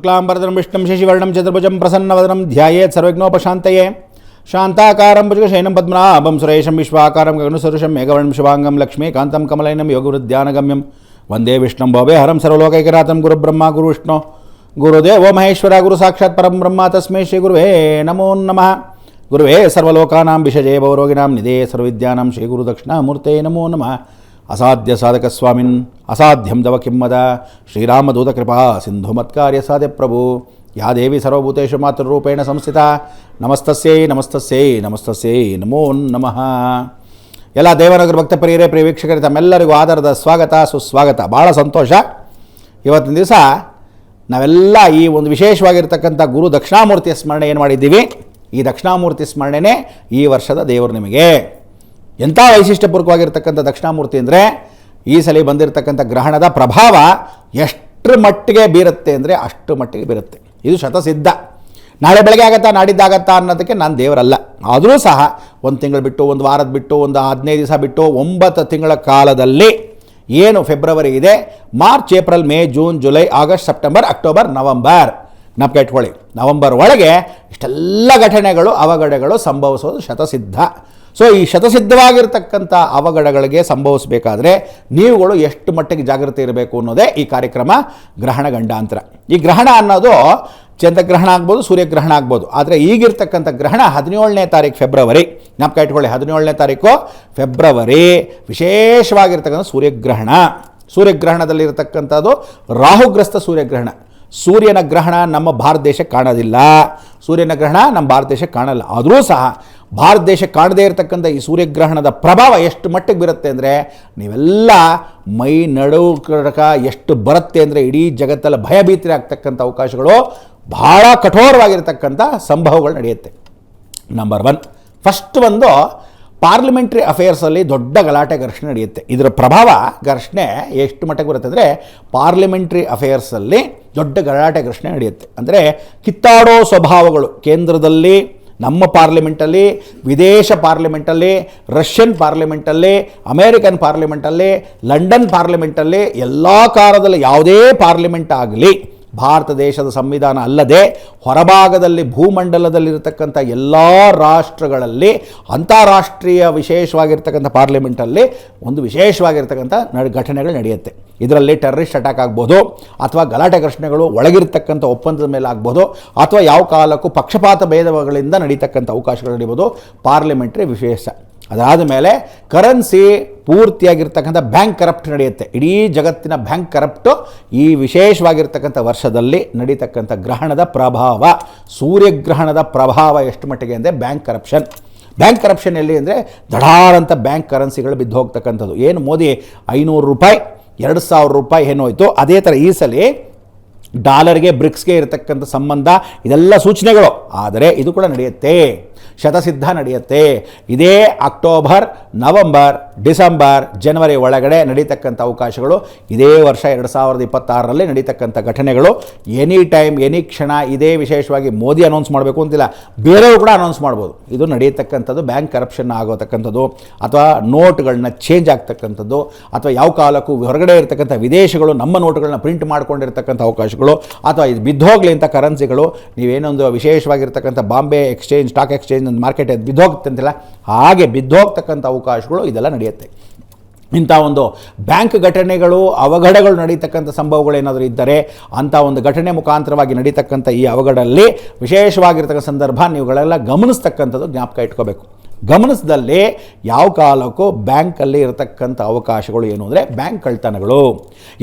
ಶುಕ್ಲಾಂಬರಧರಂ ವಿಷ್ಣುಂ ಶಶಿವರ್ಣಂ ಚತುರ್ಭುಜಂ ಪ್ರಸನ್ನವದನಂ ಧ್ಯಾಯೇತ್ ಸರ್ವವಿಘ್ನೋಪಶಾಂತಯೇ ಶಾಂತಾಕಾರಂ ಭುಜಗಶಯನಂ ಪದ್ಮನಾಭಂ ಸುರೇಶಂ ವಿಶ್ವಾಕಾರಂ ಗಗನಸದೃಶಂ ಮೇಘವರ್ಣಂ ಶುಭಾಂಗಂ ಲಕ್ಷ್ಮೀಕಾಂತಂ ಕಮಲನಯನಂ ಯೋಗವೃದ್ಧ್ಯಾನಗಮ್ಯಂ ವಂದೇ ವಿಷ್ಣುಂ ಭವೇಹರಂ ಸರ್ವಲೋಕೈಕನಾಥಂ ಗುರುಬ್ರಹ್ಮ ಗುರುವಿಷ್ಣು ಗುರುದೇವೋ ಮಹೇಶ್ವರ ಗುರು ಸಾಕ್ಷಾತ್ ಪರಂ ಬ್ರಹ್ಮ ತಸ್ಮೈ ಶ್ರೀ ಗುರುವೇ ನಮೋ ನಮಃ. ಗುರುವೇ ಸರ್ವಲೋಕಾನಾಂ ವಿಷಜೇ ಭವರೋಗಿಣಾಂ ನಿಧೇ ಸರ್ವವಿದ್ಯಾನಾಂ ಶ್ರೀ ಗುರು ದಕ್ಷಿಣಾಮೂರ್ತೆ ನಮೋ ನಮಃ. ಅಸಾಧ್ಯ ಸಾಧಕ ಸ್ವಾಮಿನ್ ಅಸಾಧ್ಯಂ ದವ ಕಿಮ್ಮದ ಶ್ರೀರಾಮದೂತ ಕೃಪಾ ಸಿಂಧು ಮತ್ಕಾರ್ಯ ಸಾಧ್ಯ ಪ್ರಭು ಯಾ ದೇವಿ ಸರ್ವಭೂತೇಷು ಮಾತೃರೂಪೇಣ ಸಂಸ್ಥಿತ ನಮಸ್ತಸ್ಯೈ ನಮಸ್ತಸ್ಯೈ ನಮಸ್ತಸ್ಯೈ ನಮೋ ನಮಃ. ಎಲ್ಲ ದೇವನಗರ ಭಕ್ತ ಪ್ರಿಯರೇ ಪ್ರಿಯ ವೀಕ್ಷಕರೇ ತಮ್ಮೆಲ್ಲರಿಗೂ ಆಧಾರದ ಸ್ವಾಗತ ಸುಸ್ವಾಗತ. ಭಾಳ ಸಂತೋಷ. ಇವತ್ತಿನ ದಿವಸ ನಾವೆಲ್ಲ ಈ ಒಂದು ವಿಶೇಷವಾಗಿರ್ತಕ್ಕಂಥ ಗುರು ದಕ್ಷಿಣಾಮೂರ್ತಿಯ ಸ್ಮರಣೆ ಏನು ಮಾಡಿದ್ದೀವಿ, ಈ ದಕ್ಷಿಣಾಮೂರ್ತಿ ಸ್ಮರಣೆನೇ ಈ ವರ್ಷದ ದೇವರು. ನಿಮಗೆ ಎಂಥ ವೈಶಿಷ್ಟ್ಯಪೂರ್ವಕವಾಗಿರ್ತಕ್ಕಂಥ ದಕ್ಷಿಣಾಮೂರ್ತಿ ಅಂದರೆ ಈ ಸಲ ಬಂದಿರತಕ್ಕಂಥ ಗ್ರಹಣದ ಪ್ರಭಾವ ಎಷ್ಟರ ಮಟ್ಟಿಗೆ ಬೀರುತ್ತೆ ಅಂದರೆ ಅಷ್ಟು ಮಟ್ಟಿಗೆ ಬೀರುತ್ತೆ. ಇದು ಶತಸಿದ್ಧ. ನಾಳೆ ಬೆಳಗ್ಗೆ ಆಗತ್ತಾ ನಾಡಿದ್ದಾಗತ್ತಾ ಅನ್ನೋದಕ್ಕೆ ನಾನು ದೇವರಲ್ಲ. ಆದರೂ ಸಹ ಒಂದು ತಿಂಗಳು ಬಿಟ್ಟು, ಒಂದು ವಾರದ ಬಿಟ್ಟು, ಒಂದು 15 ದಿವಸ ಬಿಟ್ಟು 9 ತಿಂಗಳ ಕಾಲದಲ್ಲಿ ಏನು ಫೆಬ್ರವರಿ ಇದೆ, March, April, May, June, July, August, September, October, November, ಜ್ಞಾಪಕ ಇಟ್ಕೊಳ್ಳಿ. ನವಂಬರ್ ಒಳಗೆ ಇಷ್ಟೆಲ್ಲ ಘಟನೆಗಳು ಅವಘಡಗಳು ಸಂಭವಿಸೋದು ಶತಸಿದ್ಧ. ಸೊ ಈ ಶತಸಿದ್ಧವಾಗಿರ್ತಕ್ಕಂಥ ಅವಘಡಗಳಿಗೆ ಸಂಭವಿಸಬೇಕಾದ್ರೆ ನೀವುಗಳು ಎಷ್ಟು ಮಟ್ಟಿಗೆ ಜಾಗೃತಿ ಇರಬೇಕು ಅನ್ನೋದೇ ಈ ಕಾರ್ಯಕ್ರಮ ಗ್ರಹಣ ಗಂಡಾಂತರ. ಈ ಗ್ರಹಣ ಅನ್ನೋದು ಚಂದ್ರಗ್ರಹಣ ಆಗ್ಬೋದು, ಸೂರ್ಯಗ್ರಹಣ ಆಗ್ಬೋದು. ಆದರೆ ಈಗಿರ್ತಕ್ಕಂಥ ಗ್ರಹಣ 17ನೇ ತಾರೀಕು ಫೆಬ್ರವರಿ, ಜ್ಞಾಪಕ ಇಟ್ಕೊಳ್ಳಿ. 17ನೇ ತಾರೀಕು ಫೆಬ್ರವರಿ ವಿಶೇಷವಾಗಿರ್ತಕ್ಕಂಥ ಸೂರ್ಯಗ್ರಹಣ. ಸೂರ್ಯಗ್ರಹಣದಲ್ಲಿರ್ತಕ್ಕಂಥದ್ದು ರಾಹುಗ್ರಸ್ತ ಸೂರ್ಯಗ್ರಹಣ. ಸೂರ್ಯನ ಗ್ರಹಣ ನಮ್ಮ ಭಾರತ ದೇಶಕ್ಕೆ ಕಾಣೋದಿಲ್ಲ. ಸೂರ್ಯನ ಗ್ರಹಣ ನಮ್ಮ ಭಾರತ ದೇಶಕ್ಕೆ ಕಾಣಲ್ಲ. ಆದರೂ ಸಹ ಭಾರತ ದೇಶಕ್ಕೆ ಕಾಣದೇ ಇರತಕ್ಕಂಥ ಈ ಸೂರ್ಯಗ್ರಹಣದ ಪ್ರಭಾವ ಎಷ್ಟು ಮಟ್ಟಿಗೆ ಬರುತ್ತೆ ಅಂದರೆ ನೀವೆಲ್ಲ ಮೈ ನಡುಕ ಎಷ್ಟು ಬರುತ್ತೆ ಅಂದರೆ ಇಡೀ ಜಗತ್ತಲ್ಲಿ ಭಯಭೀತಿ ಆಗ್ತಕ್ಕಂಥ ಅವಕಾಶಗಳು, ಭಾಳ ಕಠೋರವಾಗಿರ್ತಕ್ಕಂಥ ಸಂಭವಗಳು ನಡೆಯುತ್ತೆ. ನಂಬರ್ 1, ಫಸ್ಟ್ ಒಂದು ಪಾರ್ಲಿಮೆಂಟ್ರಿ ಅಫೇರ್ಸಲ್ಲಿ ದೊಡ್ಡ ಗಲಾಟೆ ಘರ್ಷಣೆ ನಡೆಯುತ್ತೆ. ಇದರ ಪ್ರಭಾವ ಘರ್ಷಣೆ ಎಷ್ಟು ಮಟ್ಟಿಗೆ ಬರುತ್ತೆ ಅಂದರೆ ಪಾರ್ಲಿಮೆಂಟ್ರಿ ಅಫೇರ್ಸಲ್ಲಿ ದೊಡ್ಡ ಗಲಾಟೆ ಘರ್ಷಣೆ ನಡೆಯುತ್ತೆ. ಅಂದರೆ ಕಿತ್ತಾಡೋ ಸ್ವಭಾವಗಳು ಕೇಂದ್ರದಲ್ಲಿ, ನಮ್ಮ ಪಾರ್ಲಿಮೆಂಟಲ್ಲಿ, ವಿದೇಶ ಪಾರ್ಲಿಮೆಂಟಲ್ಲಿ, ರಷ್ಯನ್ ಪಾರ್ಲಿಮೆಂಟಲ್ಲಿ, ಅಮೇರಿಕನ್ ಪಾರ್ಲಿಮೆಂಟಲ್ಲಿ, ಲಂಡನ್ ಪಾರ್ಲಿಮೆಂಟಲ್ಲಿ, ಎಲ್ಲ ಕಾಲದಲ್ಲಿ ಯಾವುದೇ ಪಾರ್ಲಿಮೆಂಟ್ ಆಗಲಿ ಭಾರತ ದೇಶದ ಸಂವಿಧಾನ ಅಲ್ಲದೆ ಹೊರಭಾಗದಲ್ಲಿ ಭೂಮಂಡಲದಲ್ಲಿರತಕ್ಕಂಥ ಎಲ್ಲ ರಾಷ್ಟ್ರಗಳಲ್ಲಿ ಅಂತಾರಾಷ್ಟ್ರೀಯ ವಿಶೇಷವಾಗಿರ್ತಕ್ಕಂಥ ಪಾರ್ಲಿಮೆಂಟಲ್ಲಿ ಒಂದು ವಿಶೇಷವಾಗಿರ್ತಕ್ಕಂಥ ಘಟನೆಗಳು ನಡೆಯುತ್ತೆ. ಇದರಲ್ಲಿ ಟೆರರಿಸ್ಟ್ ಅಟ್ಯಾಕ್ ಆಗ್ಬೋದು, ಅಥವಾ ಗಲಾಟೆ ಘರ್ಷಣೆಗಳು ಒಳಗಿರ್ತಕ್ಕಂಥ ಒಪ್ಪಂದದ ಮೇಲೆ ಆಗ್ಬೋದು, ಅಥವಾ ಯಾವ ಕಾಲಕ್ಕೂ ಪಕ್ಷಪಾತ ಭೇದಗಳಿಂದ ನಡೀತಕ್ಕಂಥ ಅವಕಾಶಗಳು ನಡೀಬೋದು. ಪಾರ್ಲಿಮೆಂಟ್ರಿ ವಿಶೇಷ. ಅದಾದ ಮೇಲೆ ಕರೆನ್ಸಿ ಪೂರ್ತಿಯಾಗಿರ್ತಕ್ಕಂಥ ಬ್ಯಾಂಕ್ ಕರಪ್ಟ್ ನಡೆಯುತ್ತೆ. ಇಡೀ ಜಗತ್ತಿನ ಬ್ಯಾಂಕ್ ಕರಪ್ಟು ಈ ವಿಶೇಷವಾಗಿರ್ತಕ್ಕಂಥ ವರ್ಷದಲ್ಲಿ ನಡೀತಕ್ಕಂಥ ಗ್ರಹಣದ ಪ್ರಭಾವ, ಸೂರ್ಯಗ್ರಹಣದ ಪ್ರಭಾವ ಎಷ್ಟು ಮಟ್ಟಿಗೆ ಅಂದರೆ ಬ್ಯಾಂಕ್ ಕರಪ್ಷನ್. ಬ್ಯಾಂಕ್ ಕರಪ್ಷನ್ ಎಲ್ಲಿ ಅಂದರೆ ದಢಾರಂಥ ಬ್ಯಾಂಕ್ ಕರೆನ್ಸಿಗಳು ಬಿದ್ದು ಹೋಗ್ತಕ್ಕಂಥದ್ದು. ಏನು ಮೋದಿ 500 ರೂಪಾಯಿ 2000 ರೂಪಾಯಿ ಏನೋಯ್ತು, ಅದೇ ಥರ ಈ ಸಲ ಡಾಲರ್ಗೆ ಬ್ರಿಕ್ಸ್ಗೆ ಇರತಕ್ಕಂಥ ಸಂಬಂಧ, ಇದೆಲ್ಲ ಸೂಚನೆಗಳು. ಆದರೆ ಇದು ಕೂಡ ನಡೆಯುತ್ತೆ, ಶತಸಿದ್ಧ ನಡೆಯುತ್ತೆ. ಇದೇ ಅಕ್ಟೋಬರ್, ನವಂಬರ್, ಡಿಸೆಂಬರ್, ಜನವರಿ ಒಳಗಡೆ ನಡೀತಕ್ಕಂಥ ಅವಕಾಶಗಳು ಇದೇ ವರ್ಷ 2026ರಲ್ಲಿ ನಡೀತಕ್ಕಂಥ ಘಟನೆಗಳು. ಎನಿ ಟೈಮ್, ಎನಿ ಕ್ಷಣ ಇದೇ ವಿಶೇಷವಾಗಿ ಮೋದಿ ಅನೌನ್ಸ್ ಮಾಡಬೇಕು ಅಂತಿಲ್ಲ, ಬೇರೆಯವರು ಕೂಡ ಅನೌನ್ಸ್ ಮಾಡ್ಬೋದು. ಇದು ನಡೆಯತಕ್ಕಂಥದ್ದು ಬ್ಯಾಂಕ್ ಕರಪ್ಷನ್ ಆಗೋತಕ್ಕಂಥದ್ದು, ಅಥವಾ ನೋಟ್ಗಳನ್ನ ಚೇಂಜ್ ಆಗ್ತಕ್ಕಂಥದ್ದು, ಅಥವಾ ಯಾವ ಕಾಲಕ್ಕೂ ಹೊರಗಡೆ ಇರತಕ್ಕಂಥ ವಿದೇಶಗಳು ನಮ್ಮ ನೋಟುಗಳನ್ನ ಪ್ರಿಂಟ್ ಮಾಡ್ಕೊಂಡಿರ್ತಕ್ಕಂಥ ಅವಕಾಶಗಳು, ಅಥವಾ ಇದು ಬಿದ್ದೋಗ್ಲಿ ಅಂತ ಕರೆನ್ಸಿಗಳು, ನೀವೇನೊಂದು ವಿಶೇಷವಾಗಿರ್ತಕ್ಕಂಥ ಬಾಂಬೆ ಎಕ್ಸ್ಚೇಂಜ್, ಸ್ಟಾಕ್ ಎಕ್ಸ್ಚೇಂಜ್ ಒಂದು ಮಾರ್ಕೆಟ್ ಬಿದ್ದೋಗುತ್ತೆ ಅಂತಿಲ್ಲ, ಹಾಗೆ ಬಿದ್ದೋಗ್ತಕ್ಕಂಥ ಅವಕಾಶಗಳು ಇದೆಲ್ಲ ನಡೆಯುತ್ತೆ. ಇಂಥ ಒಂದು ಬ್ಯಾಂಕ್ ಘಟನೆಗಳು ಅವಘಡಗಳು ನಡೀತಕ್ಕಂಥ ಸಂಭವಗಳು ಏನಾದರೂ ಇದ್ದರೆ ಅಂಥ ಒಂದು ಘಟನೆ ಮುಖಾಂತರವಾಗಿ ನಡೀತಕ್ಕಂಥ ಈ ಅವಘಡದಲ್ಲಿ ವಿಶೇಷವಾಗಿರ್ತಕ್ಕಂಥ ಸಂದರ್ಭ ನೀವುಗಳೆಲ್ಲ ಗಮನಿಸ್ತಕ್ಕಂಥದ್ದು ಜ್ಞಾಪಕ ಇಟ್ಕೋಬೇಕು. ಗಮನಿಸಿದಲ್ಲಿ ಯಾವ ಕಾಲಕ್ಕೂ ಬ್ಯಾಂಕಲ್ಲಿ ಇರತಕ್ಕಂಥ ಅವಕಾಶಗಳು ಏನು ಅಂದರೆ ಬ್ಯಾಂಕ್ ಕಳ್ತನಗಳು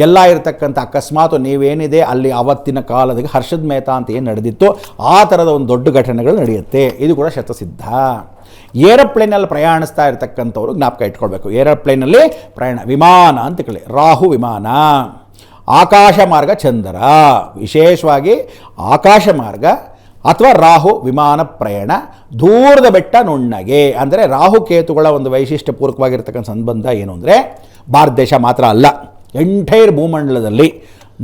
ಎಲ್ಲ ಇರತಕ್ಕಂಥ. ಅಕಸ್ಮಾತ್ ನೀವೇನಿದೆ ಅಲ್ಲಿ ಆವತ್ತಿನ ಕಾಲದ ಹರ್ಷದ್ ಮೆಹ್ತಾ ಅಂತ ಏನು ನಡೆದಿತ್ತು ಆ ಥರದ ಒಂದು ದೊಡ್ಡ ಘಟನೆಗಳು ನಡೆಯುತ್ತೆ. ಇದು ಕೂಡ ಶತಸಿದ್ಧ. ಏರೋಪ್ಲೇನಲ್ಲಿ ಪ್ರಯಾಣಿಸ್ತಾ ಇರತಕ್ಕಂಥವ್ರು ಜ್ಞಾಪಕ ಇಟ್ಕೊಳ್ಬೇಕು. ಏರೋಪ್ಲೇನಲ್ಲಿ ಪ್ರಯಾಣ, ವಿಮಾನ ಅಂತ ಕೇಳಿ, ರಾಹು ವಿಮಾನ, ಆಕಾಶ ಮಾರ್ಗ ಚಂದ್ರ, ವಿಶೇಷವಾಗಿ ಆಕಾಶ ಮಾರ್ಗ ಅಥವಾ ರಾಹು ವಿಮಾನ ಪ್ರಯಾಣ, ದೂರದ ಬೆಟ್ಟ ನುಣ್ಣಗೆ. ಅಂದರೆ ರಾಹುಕೇತುಗಳ ಒಂದು ವೈಶಿಷ್ಟ್ಯಪೂರ್ವಕವಾಗಿರ್ತಕ್ಕಂಥ ಸಂಬಂಧ ಏನು ಅಂದರೆ ಭಾರತ ದೇಶ ಮಾತ್ರ ಅಲ್ಲ, ಎಂಟೈರ್ ಭೂಮಂಡಲದಲ್ಲಿ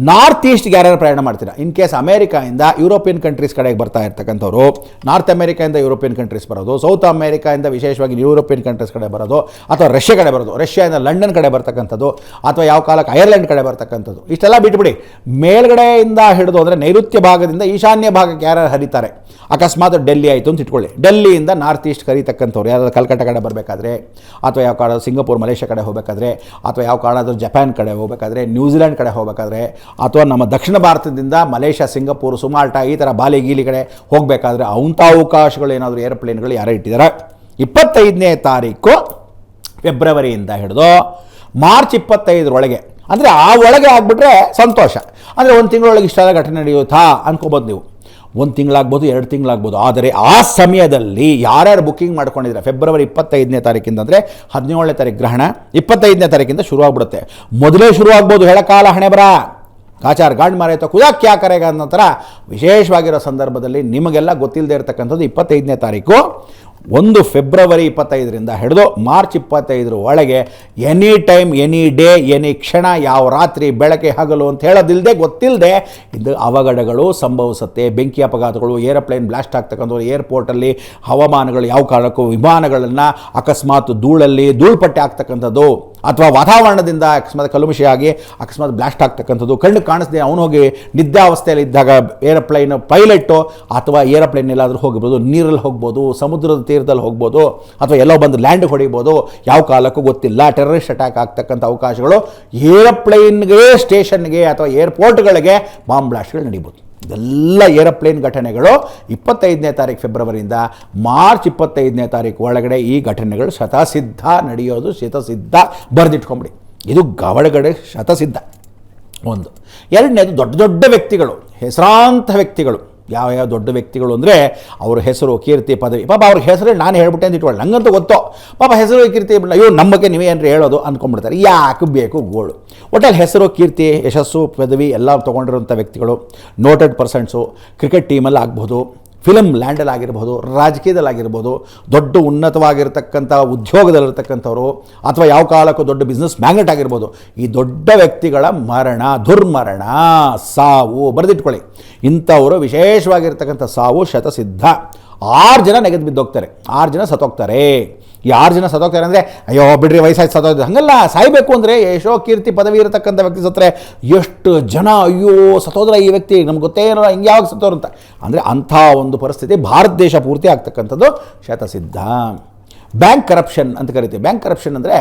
ನಾರ್ತ್ ಈಸ್ಟ್ಗೆ ಯಾರ್ಯಾರು ಪ್ರಯಾಣ ಮಾಡ್ತೀರಾ, ಇನ್ ಕೇಸ್ ಅಮೇರಿಕಾಯಿಂದ ಯುರೋಪಿಯನ್ ಕಂಟ್ರೀಸ್ ಕಡೆಗೆ ಬರ್ತಾ ಇರ್ತಕ್ಕಂಥವ್ರು, ನಾರ್ತ್ ಅಮೇರಿಕಾಯಿಂದ ಯುರೋಪಿಯನ್ ಕಂಟ್ರೀಸ್ ಬರೋದು, ಸೌತ್ ಅಮೇರಿಕಾಯಿಂದ ವಿಶೇಷವಾಗಿ ಯುರೋಪಿಯನ್ ಕಂಟ್ರೀಸ್ ಕಡೆ ಬರೋದು, ಅಥವಾ ರಷ್ಯಾ ಕಡೆ ಬರೋದು, ರಷ್ಯಾದಿಂದ ಲಂಡನ್ ಕಡೆ ಬರ್ತಕ್ಕಂಥದ್ದು, ಅಥವಾ ಯಾವ ಕಾಲಕ್ಕೆ ಐರ್ಲೆಂಡ್ ಕಡೆ ಬರ್ತಕ್ಕಂಥದ್ದು, ಇಷ್ಟೆಲ್ಲ ಬಿಟ್ಬಿಡಿ. ಮೇಲ್ಗಡೆಯಿಂದ ಹಿಡಿದು ಅಂದರೆ ನೈಋತ್ಯ ಭಾಗದಿಂದ ಈಶಾನ್ಯ ಭಾಗಕ್ಕೆ ಯಾರು ಹರಿತಾರೆ, ಅಕಸ್ಮಾತ್ ಡೆಲ್ಲಿ ಆಯಿತು ಅಂತ ಇಟ್ಕೊಳ್ಳಿ, ಡೆಲ್ಲಿಯಿಂದ ನಾರ್ತ್ ಈಸ್ಟ್ ಕರೀತಕ್ಕಂಥವ್ರು ಯಾರಾದ್ರೂ ಕಲ್ಕಟ್ಟ ಕಡೆ ಬರಬೇಕಾದ್ರೆ, ಅಥವಾ ಯಾವ ಕಾರಣ ಸಿಂಗಾಪುರ್ ಮಲೇಷ್ಯಾ ಕಡೆ ಹೋಗಬೇಕಾದ್ರೆ, ಅಥವಾ ಯಾವ ಕಾರಣಾದರೂ ಜಪಾನ್ ಕಡೆ ಹೋಗಬೇಕಾದ್ರೆ, ನ್ಯೂಜಿಲೆಂಡ್ ಕಡೆ ಹೋಗಬೇಕಾದ್ರೆ, ಅಥವಾ ನಮ್ಮ ದಕ್ಷಿಣ ಭಾರತದಿಂದ ಮಲೇಷ್ಯಾ, ಸಿಂಗಾಪುರ್, ಸುಮಾಲ್ಟಾ ಈ ಥರ ಬಾಲಿ ಗೀಲಿ ಕಡೆ ಹೋಗಬೇಕಾದ್ರೆ ಅಂಥ ಅವಕಾಶಗಳು ಏನಾದರೂ ಏರೋಪ್ಲೇನ್ಗಳು ಯಾರೇ ಇಟ್ಟಿದ್ದಾರೆ. 25ನೇ ತಾರೀಕು ಫೆಬ್ರವರಿಯಿಂದ ಹಿಡಿದು ಮಾರ್ಚ್ 25 ಅಂದರೆ ಆ ಒಳಗೆ ಆಗಿಬಿಟ್ರೆ ಸಂತೋಷ. ಅಂದರೆ ಒಂದು ತಿಂಗಳೊಳಗೆ ಇಷ್ಟೆಲ್ಲ ಘಟನೆ ನಡೆಯುತ್ತಾ ಅನ್ಕೋಬೋದು ನೀವು. 1 ತಿಂಗಳಾಗ್ಬೋದು, 2 ತಿಂಗಳಾಗ್ಬೋದು. ಆದರೆ ಆ ಸಮಯದಲ್ಲಿ ಯಾರ್ಯಾರು ಬುಕ್ಕಿಂಗ್ ಮಾಡ್ಕೊಂಡಿದ್ರೆ ಫೆಬ್ರವರಿ 25ನೇ ತಾರೀಕಿಂದ ಅಂದರೆ 17ನೇ ತಾರೀಕು ಗ್ರಹಣ, 25ನೇ ತಾರೀಕಿಂದ ಶುರುವಾಗ್ಬಿಡುತ್ತೆ. ಮೊದಲೇ ಶುರುವಾಗ್ಬೋದು, ಹೇಳಕಾಲ ಹಣೆ ಬರ ಕಾಚಾರ ಗಾಂಡ್ ಮಾರೈತೋ ಕುದಾ ಕ್ಯಾ ಕರೆಗ ಅನ್ನೋ ಥರ ವಿಶೇಷವಾಗಿರೋ ಸಂದರ್ಭದಲ್ಲಿ ನಿಮಗೆಲ್ಲ ಗೊತ್ತಿಲ್ಲದೆ ಇರತಕ್ಕಂಥದ್ದು 25ನೇ ತಾರೀಕು. 1 ಫೆಬ್ರವರಿ 25ರಿಂದ ಹಿಡಿದು ಮಾರ್ಚ್ 25 ಒಳಗೆ any time, any day, any ಕ್ಷಣ, ಯಾವ ರಾತ್ರಿ ಬೆಳಕೆ ಹಗಲು ಅಂತ ಹೇಳೋದಿಲ್ಲದೆ ಗೊತ್ತಿಲ್ಲದೆ ಇದು ಅವಘಡಗಳು ಸಂಭವಿಸುತ್ತೆ. ಬೆಂಕಿ ಅಪಘಾತಗಳು, ಏರೋಪ್ಲೇನ್ ಬ್ಲಾಸ್ಟ್ ಆಗ್ತಕ್ಕಂಥದ್ದು, ಏರ್ಪೋರ್ಟಲ್ಲಿ ಹವಾಮಾನಗಳು ಯಾವ ಕಾರಣಕ್ಕೂ ವಿಮಾನಗಳನ್ನು ಅಕಸ್ಮಾತ್ ಧೂಳಲ್ಲಿ ಧೂಳುಪಟ್ಟೆ ಆಗ್ತಕ್ಕಂಥದ್ದು, ಅಥವಾ ವಾತಾವರಣದಿಂದ ಅಕಸ್ಮಾತ್ ಕಲುಷಿಯಾಗಿ ಅಕಸ್ಮಾತ್ ಬ್ಲಾಸ್ಟ್ ಆಗ್ತಕ್ಕಂಥದ್ದು, ಕಣ್ಣು ಕಾಣಿಸ್ದೆ ಅವನು ಹೋಗಿ ನಿದ್ರಾವಸ್ಥೆಯಲ್ಲಿ ಇದ್ದಾಗ ಏರೋಪ್ಲೈನ್ ಪೈಲಟ್ಟು ಅಥವಾ ಏರೋಪ್ಲೇನ್ ಎಲ್ಲಾದರೂ ಹೋಗಿರ್ಬೋದು, ನೀರಲ್ಲಿ ಹೋಗ್ಬೋದು, ಸಮುದ್ರದ ತೀರದಲ್ಲಿ ಹೋಗ್ಬೋದು, ಅಥವಾ ಎಲ್ಲೋ ಬಂದು ಲ್ಯಾಂಡ್ ಹೊಡಿಬೋದು, ಯಾವ ಕಾಲಕ್ಕೂ ಗೊತ್ತಿಲ್ಲ. ಟೆರರಿಸ್ಟ್ ಅಟ್ಯಾಕ್ ಆಗ್ತಕ್ಕಂಥ ಅವಕಾಶಗಳು, ಏರೋಪ್ಲೇನ್ಗೆ, ಸ್ಟೇಷನ್ಗೆ ಅಥವಾ ಏರ್ಪೋರ್ಟ್ಗಳಿಗೆ ಬಾಂಬ್ ಬ್ಲಾಸ್ಟ್ಗಳು ನಡೀಬೋದು. ಇದೆಲ್ಲ ಏರೋಪ್ಲೇನ್ ಘಟನೆಗಳು 25ನೇ ತಾರೀಕು ಫೆಬ್ರವರಿಯಿಂದ ಮಾರ್ಚ್ 25ನೇ ತಾರೀಕು ಒಳಗಡೆ ಈ ಘಟನೆಗಳು ಶತಸಿದ್ಧ ನಡೆಯೋದು. ಶತಸಿದ್ಧ ಬರೆದಿಟ್ಕೊಂಬಿಡಿ, ಇದು ಗವಡಗಡೆ ಶತಸಿದ್ಧ. 1. 2ನೇದು ದೊಡ್ಡ ದೊಡ್ಡ ವ್ಯಕ್ತಿಗಳು, ಹೆಸರಾಂತ ವ್ಯಕ್ತಿಗಳು. ಯಾವ ದೊಡ್ಡ ವ್ಯಕ್ತಿಗಳು ಅಂದರೆ ಅವ್ರ ಹೆಸರು, ಕೀರ್ತಿ, ಪದವಿ. ಪಾಪ ಅವ್ರ ಹೆಸರು ನಾನು ಹೇಳ್ಬಿಟ್ಟೆ ಅಂತ ಇಟ್ಕೊಳ್ಳಿ, ನಂಗಂತೂ ಗೊತ್ತೋ. ಪಾಪ ಹೆಸರು, ಕೀರ್ತಿ, ಅಯ್ಯೋ ನಮ್ಮ ಬಗ್ಗೆ ನೀವೇನು ಹೇಳೋದು ಅಂದ್ಕೊಂಡ್ಬಿಡ್ತಾರೆ. ಯಾಕೆ ಬೇಕು ಗೋಳು. ಒಟ್ಟಲ್ಲಿ ಹೆಸರು, ಕೀರ್ತಿ, ಯಶಸ್ಸು, ಪದವಿ ಎಲ್ಲ ತೊಗೊಂಡಿರೋಂಥ ವ್ಯಕ್ತಿಗಳು, ನೋಟೆಡ್ ಪರ್ಸನ್ಸು, ಕ್ರಿಕೆಟ್ ಟೀಮಲ್ಲಿ ಆಗ್ಬೋದು, ಫಿಲಮ್ ಲ್ಯಾಂಡಲ್ಲಿ ಆಗಿರ್ಬೋದು, ರಾಜಕೀಯದಲ್ಲಾಗಿರ್ಬೋದು, ದೊಡ್ಡ ಉನ್ನತವಾಗಿರ್ತಕ್ಕಂಥ ಉದ್ಯೋಗದಲ್ಲಿರ್ತಕ್ಕಂಥವ್ರು, ಅಥವಾ ಯಾವ ಕಾಲಕ್ಕೂ ದೊಡ್ಡ ಬಿಸ್ನೆಸ್ ಮ್ಯಾಗ್ನೆಟ್ ಆಗಿರ್ಬೋದು. ಈ ದೊಡ್ಡ ವ್ಯಕ್ತಿಗಳ ಮರಣ, ದುರ್ಮರಣ, ಸಾವು ಬರೆದಿಟ್ಕೊಳ್ಳಿ. ಇಂಥವರು ವಿಶೇಷವಾಗಿರ್ತಕ್ಕಂಥ ಸಾವು ಶತಸಿದ್ಧ. 6 ಜನ ನೆಗೆದು ಬಿದ್ದೋಗ್ತಾರೆ, 6 ಜನ ಸತ್ತೋಗ್ತಾರೆ. ಈ 6 ಜನ ಸತ್ತೋಗ್ತಾರೆ ಅಂದರೆ ಅಯ್ಯೋ ಬಿಡ್ರಿ ವಯಸ್ಸಾಗಿ ಸತ್ತೋದು ಹಂಗಲ್ಲ. ಸಾಯಬೇಕು ಅಂದರೆ ಯಶೋ, ಕೀರ್ತಿ, ಪದವಿ ಇರತಕ್ಕಂಥ ವ್ಯಕ್ತಿ ಸತ್ತರೆ ಎಷ್ಟು ಜನ ಅಯ್ಯೋ ಸತ್ತೋದ್ರ ಈ ವ್ಯಕ್ತಿ ನಮ್ಗೆ ಗೊತ್ತೇ ಇರೋಲ್ಲ, ಹಿಂಗೆ ಯಾವಾಗ ಸತ್ತೋರು ಅಂತ. ಅಂದರೆ ಅಂಥ ಒಂದು ಪರಿಸ್ಥಿತಿ ಭಾರತ ದೇಶ ಪೂರ್ತಿ ಆಗ್ತಕ್ಕಂಥದ್ದು ಶತಸಿದ್ಧ. ಬ್ಯಾಂಕ್ ಕರಪ್ಷನ್ ಅಂತ ಕರಿತೀವಿ. ಬ್ಯಾಂಕ್ ಕರಪ್ಷನ್ ಅಂದರೆ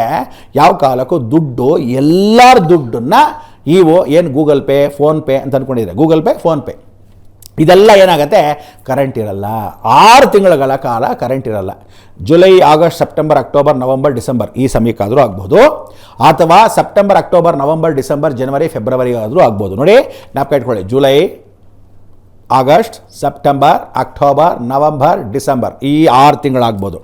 ಯಾವ ಕಾಲಕ್ಕೂ ದುಡ್ಡು, ಎಲ್ಲರ ದುಡ್ಡನ್ನು ಏನು ಗೂಗಲ್ ಪೇ, ಫೋನ್ಪೇ ಅಂತ ಅಂದ್ಕೊಂಡಿದ್ರೆ, ಗೂಗಲ್ ಪೇ, ಫೋನ್ಪೇ ಇದೆಲ್ಲ ಏನಾಗುತ್ತೆ, ಕರೆಂಟ್ ಇರಲ್ಲ. 6 ತಿಂಗಳ ಕಾಲ ಕರೆಂಟ್ ಇರಲ್ಲ. July, August, September, October, November, December ಈ ಸಮಯಕ್ಕಾದರೂ ಆಗ್ಬೋದು, ಅಥವಾ ಸೆಪ್ಟೆಂಬರ್, ಅಕ್ಟೋಬರ್, ನವಂಬರ್, ಡಿಸೆಂಬರ್, ಜನವರಿ, ಫೆಬ್ರವರಿ ಆದರೂ ಆಗ್ಬೋದು. ನೋಡಿ ಜ್ಞಾಪಕ ಇಟ್ಕೊಳ್ಳಿ, July, August, September, October, November, December ಈ 6 ತಿಂಗಳಾಗ್ಬೋದು.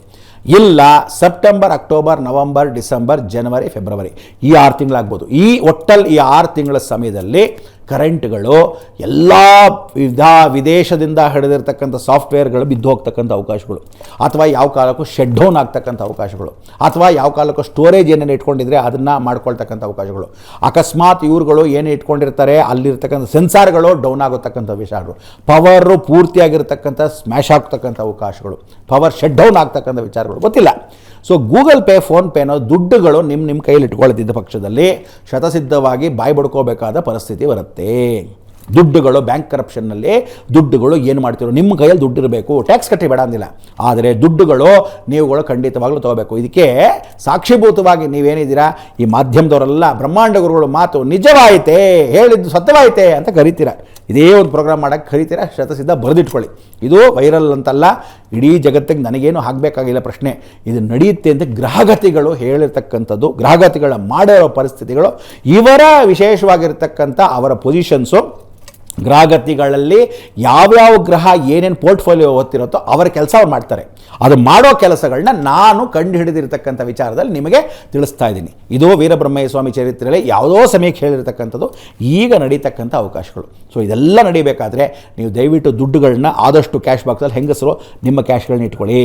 ಇಲ್ಲ ಸೆಪ್ಟೆಂಬರ್, ಅಕ್ಟೋಬರ್, ನವಂಬರ್, ಡಿಸೆಂಬರ್, ಜನವರಿ, ಫೆಬ್ರವರಿ ಈ 6 ತಿಂಗಳಾಗ್ಬೋದು. ಈ ಒಟ್ಟಲ್ಲಿ ಈ 6 ತಿಂಗಳ ಸಮಯದಲ್ಲಿ ಕರೆಂಟ್ಗಳು ಎಲ್ಲ ವಿದೇಶದಿಂದ ಹಿಡಿದಿರ್ತಕ್ಕಂಥ ಸಾಫ್ಟ್ವೇರ್ಗಳು ಬಿದ್ದು ಹೋಗ್ತಕ್ಕಂಥ ಅವಕಾಶಗಳು, ಅಥವಾ ಯಾವ ಕಾಲಕ್ಕೂ ಶಟ್ ಡೌನ್ ಆಗ್ತಕ್ಕಂಥ ಅವಕಾಶಗಳು, ಅಥವಾ ಯಾವ ಕಾಲಕ್ಕೂ ಸ್ಟೋರೇಜ್ ಏನೇನು ಇಟ್ಕೊಂಡಿದ್ರೆ ಅದನ್ನು ಮಾಡ್ಕೊಳ್ತಕ್ಕಂಥ ಅವಕಾಶಗಳು, ಅಕಸ್ಮಾತ್ ಇವ್ರುಗಳು ಏನು ಇಟ್ಕೊಂಡಿರ್ತಾರೆ ಅಲ್ಲಿರ್ತಕ್ಕಂಥ ಸೆನ್ಸಾರ್ಗಳು ಡೌನ್ ಆಗೋತಕ್ಕಂಥ ವಿಚಾರಗಳು, ಪವರು ಪೂರ್ತಿಯಾಗಿರ್ತಕ್ಕಂಥ ಸ್ಮ್ಯಾಶ್ ಆಗ್ತಕ್ಕಂಥ ಅವಕಾಶಗಳು, ಪವರ್ ಶಟ್ ಡೌನ್ ಆಗ್ತಕ್ಕಂಥ ವಿಚಾರಗಳು ಗೊತ್ತಿಲ್ಲ. ಸೊ ಗೂಗಲ್ ಪೇ, ಫೋನ್ಪೇನೋ ದುಡ್ಡುಗಳು ನಿಮ್ಮ ಕೈಯಲ್ಲಿ ಇಟ್ಕೊಳ್ತಿದ್ದ ಪಕ್ಷದಲ್ಲಿ ಶತಸಿದ್ಧವಾಗಿ ಬಾಯಿ ಬಡ್ಕೋಬೇಕಾದ ಪರಿಸ್ಥಿತಿ ಬರುತ್ತೆ. ದುಡ್ಡುಗಳು ಬ್ಯಾಂಕ್ ಕರಪ್ಷನ್ನಲ್ಲಿ ದುಡ್ಡುಗಳು ಏನು ಮಾಡ್ತಿರೋ, ನಿಮ್ಮ ಕೈಯಲ್ಲಿ ದುಡ್ಡು ಇರಬೇಕು, ಟ್ಯಾಕ್ಸ್ ಕಟ್ಟಿ ಬೇಡ ಅಂದಿಲ್ಲ, ಆದರೆ ದುಡ್ಡುಗಳು ನೀವುಗಳು ಖಂಡಿತವಾಗ್ಲೂ ತೊಗೋಬೇಕು. ಇದಕ್ಕೆ ಸಾಕ್ಷಿಭೂತವಾಗಿ ನೀವೇನಿದ್ದೀರಾ, ಈ ಮಾಧ್ಯಮದವರೆಲ್ಲ ಬ್ರಹ್ಮಾಂಡ ಗುರುಗಳು ಮಾತು ನಿಜವಾಯಿತೆ, ಹೇಳಿದ್ದು ಸತ್ಯವಾಯಿತೆ ಅಂತ ಕರಿತೀರ. ಇದೇ ಒಂದು ಪ್ರೋಗ್ರಾಮ್ ಮಾಡೋಕ್ಕೆ ಕರಿತೀರ, ಶತಸಿದ್ಧ ಬರೆದಿಟ್ಕೊಳ್ಳಿ. ಇದು ವೈರಲ್ ಅಂತಲ್ಲ, ಇಡೀ ಜಗತ್ತಿಗೆ ನನಗೇನು ಆಗಬೇಕಾಗಿಲ್ಲ ಪ್ರಶ್ನೆ, ಇದು ನಡೆಯುತ್ತೆ ಅಂತ ಗ್ರಹಗತಿಗಳು ಹೇಳಿರ್ತಕ್ಕಂಥದ್ದು, ಗ್ರಹಗತಿಗಳ ಮಾಡಿರೋ ಪರಿಸ್ಥಿತಿಗಳು, ಇವರ ವಿಶೇಷವಾಗಿರ್ತಕ್ಕಂಥ ಅವರ ಪೊಸಿಷನ್ಸು, ಗ್ರಹಗತಿಗಳಲ್ಲಿ ಯಾವ್ಯಾವ ಗ್ರಹ ಏನೇನು ಪೋರ್ಟ್ಫೋಲಿಯೋ ಓದ್ತಿರುತ್ತೋ ಅವರ ಕೆಲಸ ಅವ್ರು ಮಾಡ್ತಾರೆ. ಅದು ಮಾಡೋ ಕೆಲಸಗಳನ್ನ ನಾನು ಕಂಡು ಹಿಡಿದಿರ್ತಕ್ಕಂಥ ವಿಚಾರದಲ್ಲಿ ನಿಮಗೆ ತಿಳಿಸ್ತಾ ಇದ್ದೀನಿ. ಇದು ವೀರಬ್ರಹ್ಮಯ್ಯ ಸ್ವಾಮಿ ಚರಿತ್ರೆಯಲ್ಲಿ ಯಾವುದೋ ಸಮಯಕ್ಕೆ ಹೇಳಿರ್ತಕ್ಕಂಥದ್ದು, ಈಗ ನಡೀತಕ್ಕಂಥ ಅವಕಾಶಗಳು. ಸೊ ಇದೆಲ್ಲ ನಡಿಬೇಕಾದ್ರೆ ನೀವು ದಯವಿಟ್ಟು ದುಡ್ಡುಗಳನ್ನ ಆದಷ್ಟು ಕ್ಯಾಶ್ ಬಾಕ್ಸಲ್ಲಿ ಹೆಂಗಸರು ನಿಮ್ಮ ಕ್ಯಾಶ್ಗಳನ್ನ ಇಟ್ಕೊಳ್ಳಿ.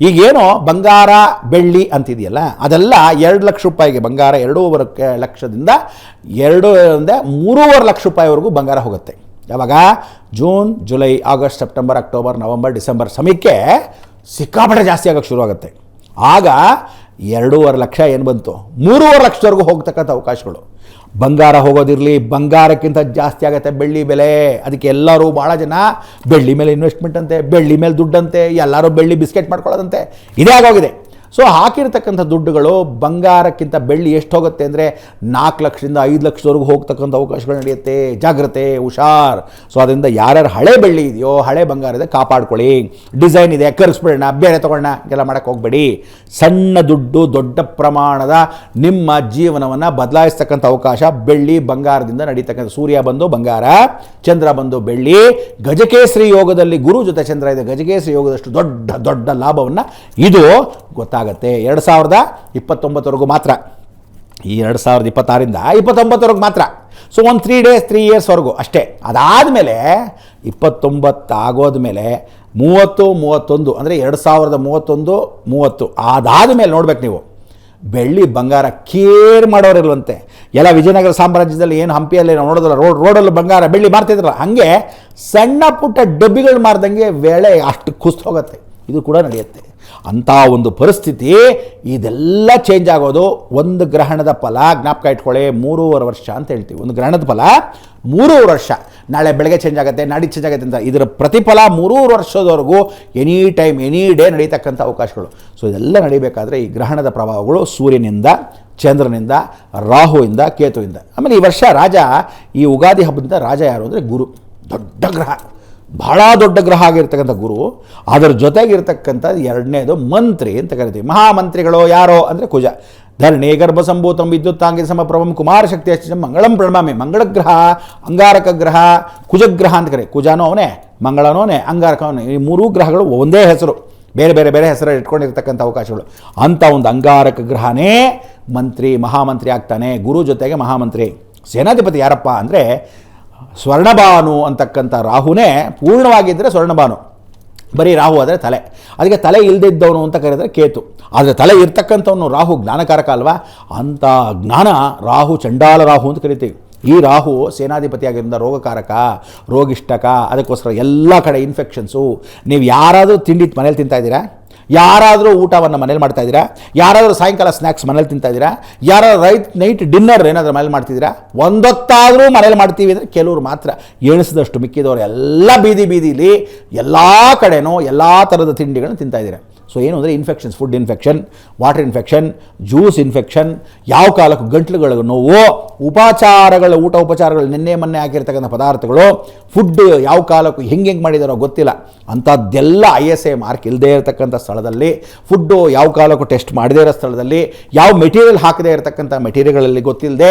ಈಗೇನೋ ಬಂಗಾರ ಬೆಳ್ಳಿ ಅಂತಿದೆಯಲ್ಲ, ಅದೆಲ್ಲ 2 ಲಕ್ಷ ರೂಪಾಯಿಗೆ ಬಂಗಾರ, 2.5 ಲಕ್ಷದಿಂದ 3.5 ಲಕ್ಷ ರೂಪಾಯಿವರೆಗೂ ಬಂಗಾರ ಹೋಗುತ್ತೆ. ಯಾವಾಗ? June, July, August, September, October, November, December ಸಮಯಕ್ಕೆ ಸಿಕ್ಕಾಪಟ್ಟೆ ಜಾಸ್ತಿ ಆಗೋಕ್ಕೆ ಶುರುವಾಗುತ್ತೆ. ಆಗ 2.5 ಲಕ್ಷ ಏನು ಬಂತು, 3.5 ಲಕ್ಷದವರೆಗೂ ಹೋಗ್ತಕ್ಕಂಥ ಅವಕಾಶಗಳು. ಬಂಗಾರ ಹೋಗೋದಿರಲಿ, ಬಂಗಾರಕ್ಕಿಂತ ಜಾಸ್ತಿ ಆಗುತ್ತೆ ಬೆಳ್ಳಿ ಬೆಲೆ. ಅದಕ್ಕೆ ಎಲ್ಲರೂ ಭಾಳ ಜನ ಬೆಳ್ಳಿ ಮೇಲೆ ಇನ್ವೆಸ್ಟ್ಮೆಂಟ್ ಅಂತೆ, ಬೆಳ್ಳಿ ಮೇಲೆ ದುಡ್ಡಂತೆ, ಎಲ್ಲರೂ ಬೆಳ್ಳಿ ಬಿಸ್ಕೆಟ್ ಮಾಡ್ಕೊಳ್ಳೋದಂತೆ, ಇದೇ ಆಗೋಗಿದೆ. ಸೊ ಹಾಕಿರ್ತಕ್ಕಂಥ ದುಡ್ಡುಗಳು ಬಂಗಾರಕ್ಕಿಂತ ಬೆಳ್ಳಿ ಎಷ್ಟು ಹೋಗುತ್ತೆ ಅಂದರೆ 4 ಲಕ್ಷದಿಂದ 5 ಲಕ್ಷದವರೆಗೂ ಹೋಗ್ತಕ್ಕಂಥ ಅವಕಾಶಗಳು ನಡೆಯುತ್ತೆ. ಜಾಗ್ರತೆ, ಹುಷಾರ್. ಸೊ ಅದರಿಂದ ಯಾರ್ಯಾರು ಹಳೆ ಬೆಳ್ಳಿ ಇದೆಯೋ, ಹಳೆ ಬಂಗಾರ ಇದೆ, ಕಾಪಾಡ್ಕೊಳ್ಳಿ. ಡಿಸೈನ್ ಇದೆ, ಕರೆಸ್ಬಿಡೋಣ, ಬೇರೆ ತೊಗೊಳ್ಳೋಣ ಎಲ್ಲ ಮಾಡೋಕ್ಕೆ ಹೋಗಬೇಡಿ. ಸಣ್ಣ ದುಡ್ಡು ದೊಡ್ಡ ಪ್ರಮಾಣದ ನಿಮ್ಮ ಜೀವನವನ್ನು ಬದಲಾಯಿಸ್ತಕ್ಕಂಥ ಅವಕಾಶ ಬೆಳ್ಳಿ ಬಂಗಾರದಿಂದ ನಡೀತಕ್ಕಂಥ. ಸೂರ್ಯ ಬಂದು ಬಂಗಾರ, ಚಂದ್ರ ಬಂದು ಬೆಳ್ಳಿ, ಗಜಕೇಸರಿ ಯೋಗದಲ್ಲಿ ಗುರು ಜೊತೆ ಚಂದ್ರ ಇದೆ. ಗಜಕೇಸರಿ ಯೋಗದಷ್ಟು ದೊಡ್ಡ ದೊಡ್ಡ ಲಾಭವನ್ನು ಇದು ಗೊತ್ತಾಗುತ್ತೆ. 2029ವರೆಗೂ ಮಾತ್ರ. ಈ 2026ರಿಂದ 29ವರೆಗೂ ಮಾತ್ರ. ಸೊ ಒಂದು 3 ಡೇಸ್ 3 ಇಯರ್ಸ್ವರೆಗೂ ಅಷ್ಟೇ. ಅದಾದಮೇಲೆ 29 ಆಗೋದ್ಮೇಲೆ 30, 31 ಅಂದರೆ 2031, 30 ಅದಾದಮೇಲೆ ನೋಡ್ಬೇಕು ನೀವು, ಬೆಳ್ಳಿ ಬಂಗಾರ ಕೇರ್ ಮಾಡೋರಿಲ್ವಂತೆ. ಎಲ್ಲ ವಿಜಯನಗರ ಸಾಮ್ರಾಜ್ಯದಲ್ಲಿ ಏನು ಹಂಪಿಯಲ್ಲಿ ನಾವು ನೋಡೋದಲ್ಲ, ರೋಡಲ್ಲಿ ಬಂಗಾರ ಬೆಳ್ಳಿ ಮಾರ್ತಿದ್ರಲ್ಲ, ಹಾಗೆ ಸಣ್ಣ ಪುಟ್ಟ ಡಬ್ಬಿಗಳು ಮಾರ್ದಂಗೆ ವೇಳೆ ಅಷ್ಟು ಕುಸ್ತು ಹೋಗುತ್ತೆ. ಇದು ಕೂಡ ನಡೆಯುತ್ತೆ. ಅಂಥ ಒಂದು ಪರಿಸ್ಥಿತಿ, ಇದೆಲ್ಲ ಚೇಂಜ್ ಆಗೋದು ಒಂದು ಗ್ರಹಣದ ಫಲ. ಜ್ಞಾಪಕ ಇಟ್ಕೊಳ್ಳಿ, 3.5 ವರ್ಷ ಅಂತ ಹೇಳ್ತೀವಿ. ಒಂದು ಗ್ರಹಣದ ಫಲ 3.5 ವರ್ಷ. ನಾಳೆ ಬೆಳಗ್ಗೆ ಚೇಂಜ್ ಆಗುತ್ತೆ, ನಾಡಿದ್ದು ಚೇಂಜ್ ಆಗುತ್ತೆ ಅಂತ. ಇದರ ಪ್ರತಿಫಲ 3.5 ವರ್ಷದವರೆಗೂ ಎನಿ ಟೈಮ್ ಎನಿ ಡೇ ನಡೀತಕ್ಕಂಥ ಅವಕಾಶಗಳು. ಸೊ ಇದೆಲ್ಲ ನಡೀಬೇಕಾದ್ರೆ ಈ ಗ್ರಹಣದ ಪ್ರಭಾವಗಳು ಸೂರ್ಯನಿಂದ, ಚಂದ್ರನಿಂದ, ರಾಹುವಿಂದ, ಕೇತುವಿಂದ. ಆಮೇಲೆ ಈ ವರ್ಷ ರಾಜ, ಈ ಉಗಾದಿ ಹಬ್ಬದಿಂದ ರಾಜ ಯಾರು ಅಂದರೆ ಗುರು. ದೊಡ್ಡ ಗ್ರಹ, ಬಹಳ ದೊಡ್ಡ ಗ್ರಹ ಆಗಿರ್ತಕ್ಕಂಥ ಗುರು. ಅದರ ಜೊತೆಗಿರ್ತಕ್ಕಂಥ ಎರಡನೇದು ಮಂತ್ರಿ ಅಂತ ಕರಿತೀವಿ. ಮಹಾಮಂತ್ರಿಗಳು ಯಾರೋ ಅಂದರೆ ಕುಜ. ಧರಣಿ ಗರ್ಭಸಂಭೂತಂ ವಿದ್ಯುತ್ತಾಂಗಿ ಸಮಪ್ರಭಂ ಕುಮಾರ ಶಕ್ತಿ ಅಷ್ಟ ಮಂಗಳಂ ಪ್ರಣಾಮಿ. ಮಂಗಳಗ್ರಹ, ಅಂಗಾರಕ ಗ್ರಹ, ಕುಜಗ್ರಹ ಅಂತ ಕರಿ. ಕುಜನೂ ಅವನೇ, ಮಂಗಳನೂ ಅವನೇ, ಅಂಗಾರಕ ಅವನೇ. ಈ 3 ಗ್ರಹಗಳು ಒಂದೇ ಹೆಸರು, ಬೇರೆ ಬೇರೆ ಬೇರೆ ಹೆಸರು ಇಟ್ಕೊಂಡಿರ್ತಕ್ಕಂಥ ಅವಕಾಶಗಳು. ಅಂಥ ಒಂದು ಅಂಗಾರಕ ಗ್ರಹನೇ ಮಂತ್ರಿ, ಮಹಾಮಂತ್ರಿ ಆಗ್ತಾನೆ. ಗುರು ಜೊತೆಗೆ ಮಹಾಮಂತ್ರಿ. ಸೇನಾಧಿಪತಿ ಯಾರಪ್ಪ ಅಂದರೆ ಸ್ವರ್ಣಭಾನು ಅಂತಕ್ಕಂಥ ರಾಹುನೇ. ಪೂರ್ಣವಾಗಿದ್ದರೆ ಸ್ವರ್ಣಭಾನು, ಬರೀ ರಾಹು ಆದರೆ ತಲೆ. ಅದಕ್ಕೆ ತಲೆ ಇಲ್ಲದಿದ್ದವನು ಅಂತ ಕರೆದರೆ ಕೇತು. ಆದರೆ ತಲೆ ಇರ್ತಕ್ಕಂಥವನು ರಾಹು ಜ್ಞಾನಕಾರಕ ಅಲ್ವಾ. ಅಂಥ ಜ್ಞಾನ ರಾಹು, ಚಂಡಾಲ ರಾಹು ಅಂತ ಕರಿತೀವಿ. ಈ ರಾಹು ಸೇನಾಧಿಪತಿಯಾಗಿರೋದ್ರಿಂದ ರೋಗಕಾರಕ, ರೋಗಿಷ್ಟಕ. ಅದಕ್ಕೋಸ್ಕರ ಎಲ್ಲ ಕಡೆ ಇನ್ಫೆಕ್ಷನ್ಸು. ನೀವು ಯಾರಾದರೂ ತಿಂಡಿ ಮನೇಲಿ ತಿಂತಾಯಿದ್ದೀರಾ? ಯಾರಾದರೂ ಊಟವನ್ನು ಮನೇಲಿ ಮಾಡ್ತಾಯಿದ್ದೀರಾ? ಯಾರಾದರೂ ಸಾಯಂಕಾಲ ಸ್ನ್ಯಾಕ್ಸ್ ಮನೇಲಿ ತಿಂತಾಯಿದ್ದೀರಾ? ಯಾರಾದರೂ ನೈಟ್ ಡಿನ್ನರ್ ಏನಾದರೂ ಮನೇಲಿ ಮಾಡ್ತಿದ್ದೀರಾ? ಒಂದೊತ್ತಾದರೂ ಮನೇಲಿ ಮಾಡ್ತೀವಿ ಅಂದರೆ ಕೆಲವರು ಮಾತ್ರ. ಎಣಿಸಿದಷ್ಟು ಮಿಕ್ಕಿದವರು ಎಲ್ಲ ಬೀದಿಲಿ ಎಲ್ಲ ಕಡೆನೂ ಎಲ್ಲ ಥರದ ತಿಂಡಿಗಳನ್ನು ತಿಂತಾಯಿದ್ದೀರಾ. ಸೊ ಏನು ಅಂದರೆ infections, food infection, water infection, juice infection, ಯಾವ ಕಾಲಕ್ಕೂ ಗಂಟ್ಲುಗಳ ನೋವು, ಉಪಚಾರಗಳು, ಊಟ ಉಪಚಾರಗಳು, ನಿನ್ನೆ ಮೊನ್ನೆ ಹಾಕಿರ್ತಕ್ಕಂಥ ಪದಾರ್ಥಗಳು, ಫುಡ್ ಯಾವ ಕಾಲಕ್ಕೂ ಹೆಂಗೆ ಮಾಡಿದಾರೋ ಗೊತ್ತಿಲ್ಲ ಅಂಥದ್ದೆಲ್ಲ ISI ಮಾರ್ಕ್ ಇಲ್ಲದೆ ಇರತಕ್ಕಂಥ ಸ್ಥಳದಲ್ಲಿ, ಫುಡ್ಡು ಯಾವ ಕಾಲಕ್ಕೂ ಟೆಸ್ಟ್ ಮಾಡದೇ ಇರೋ ಸ್ಥಳದಲ್ಲಿ, ಯಾವ ಮೆಟೀರಿಯಲ್ ಹಾಕದೇ ಇರತಕ್ಕಂಥ ಮೆಟೀರಿಯಲ್ಗಳಲ್ಲಿ ಗೊತ್ತಿಲ್ಲದೆ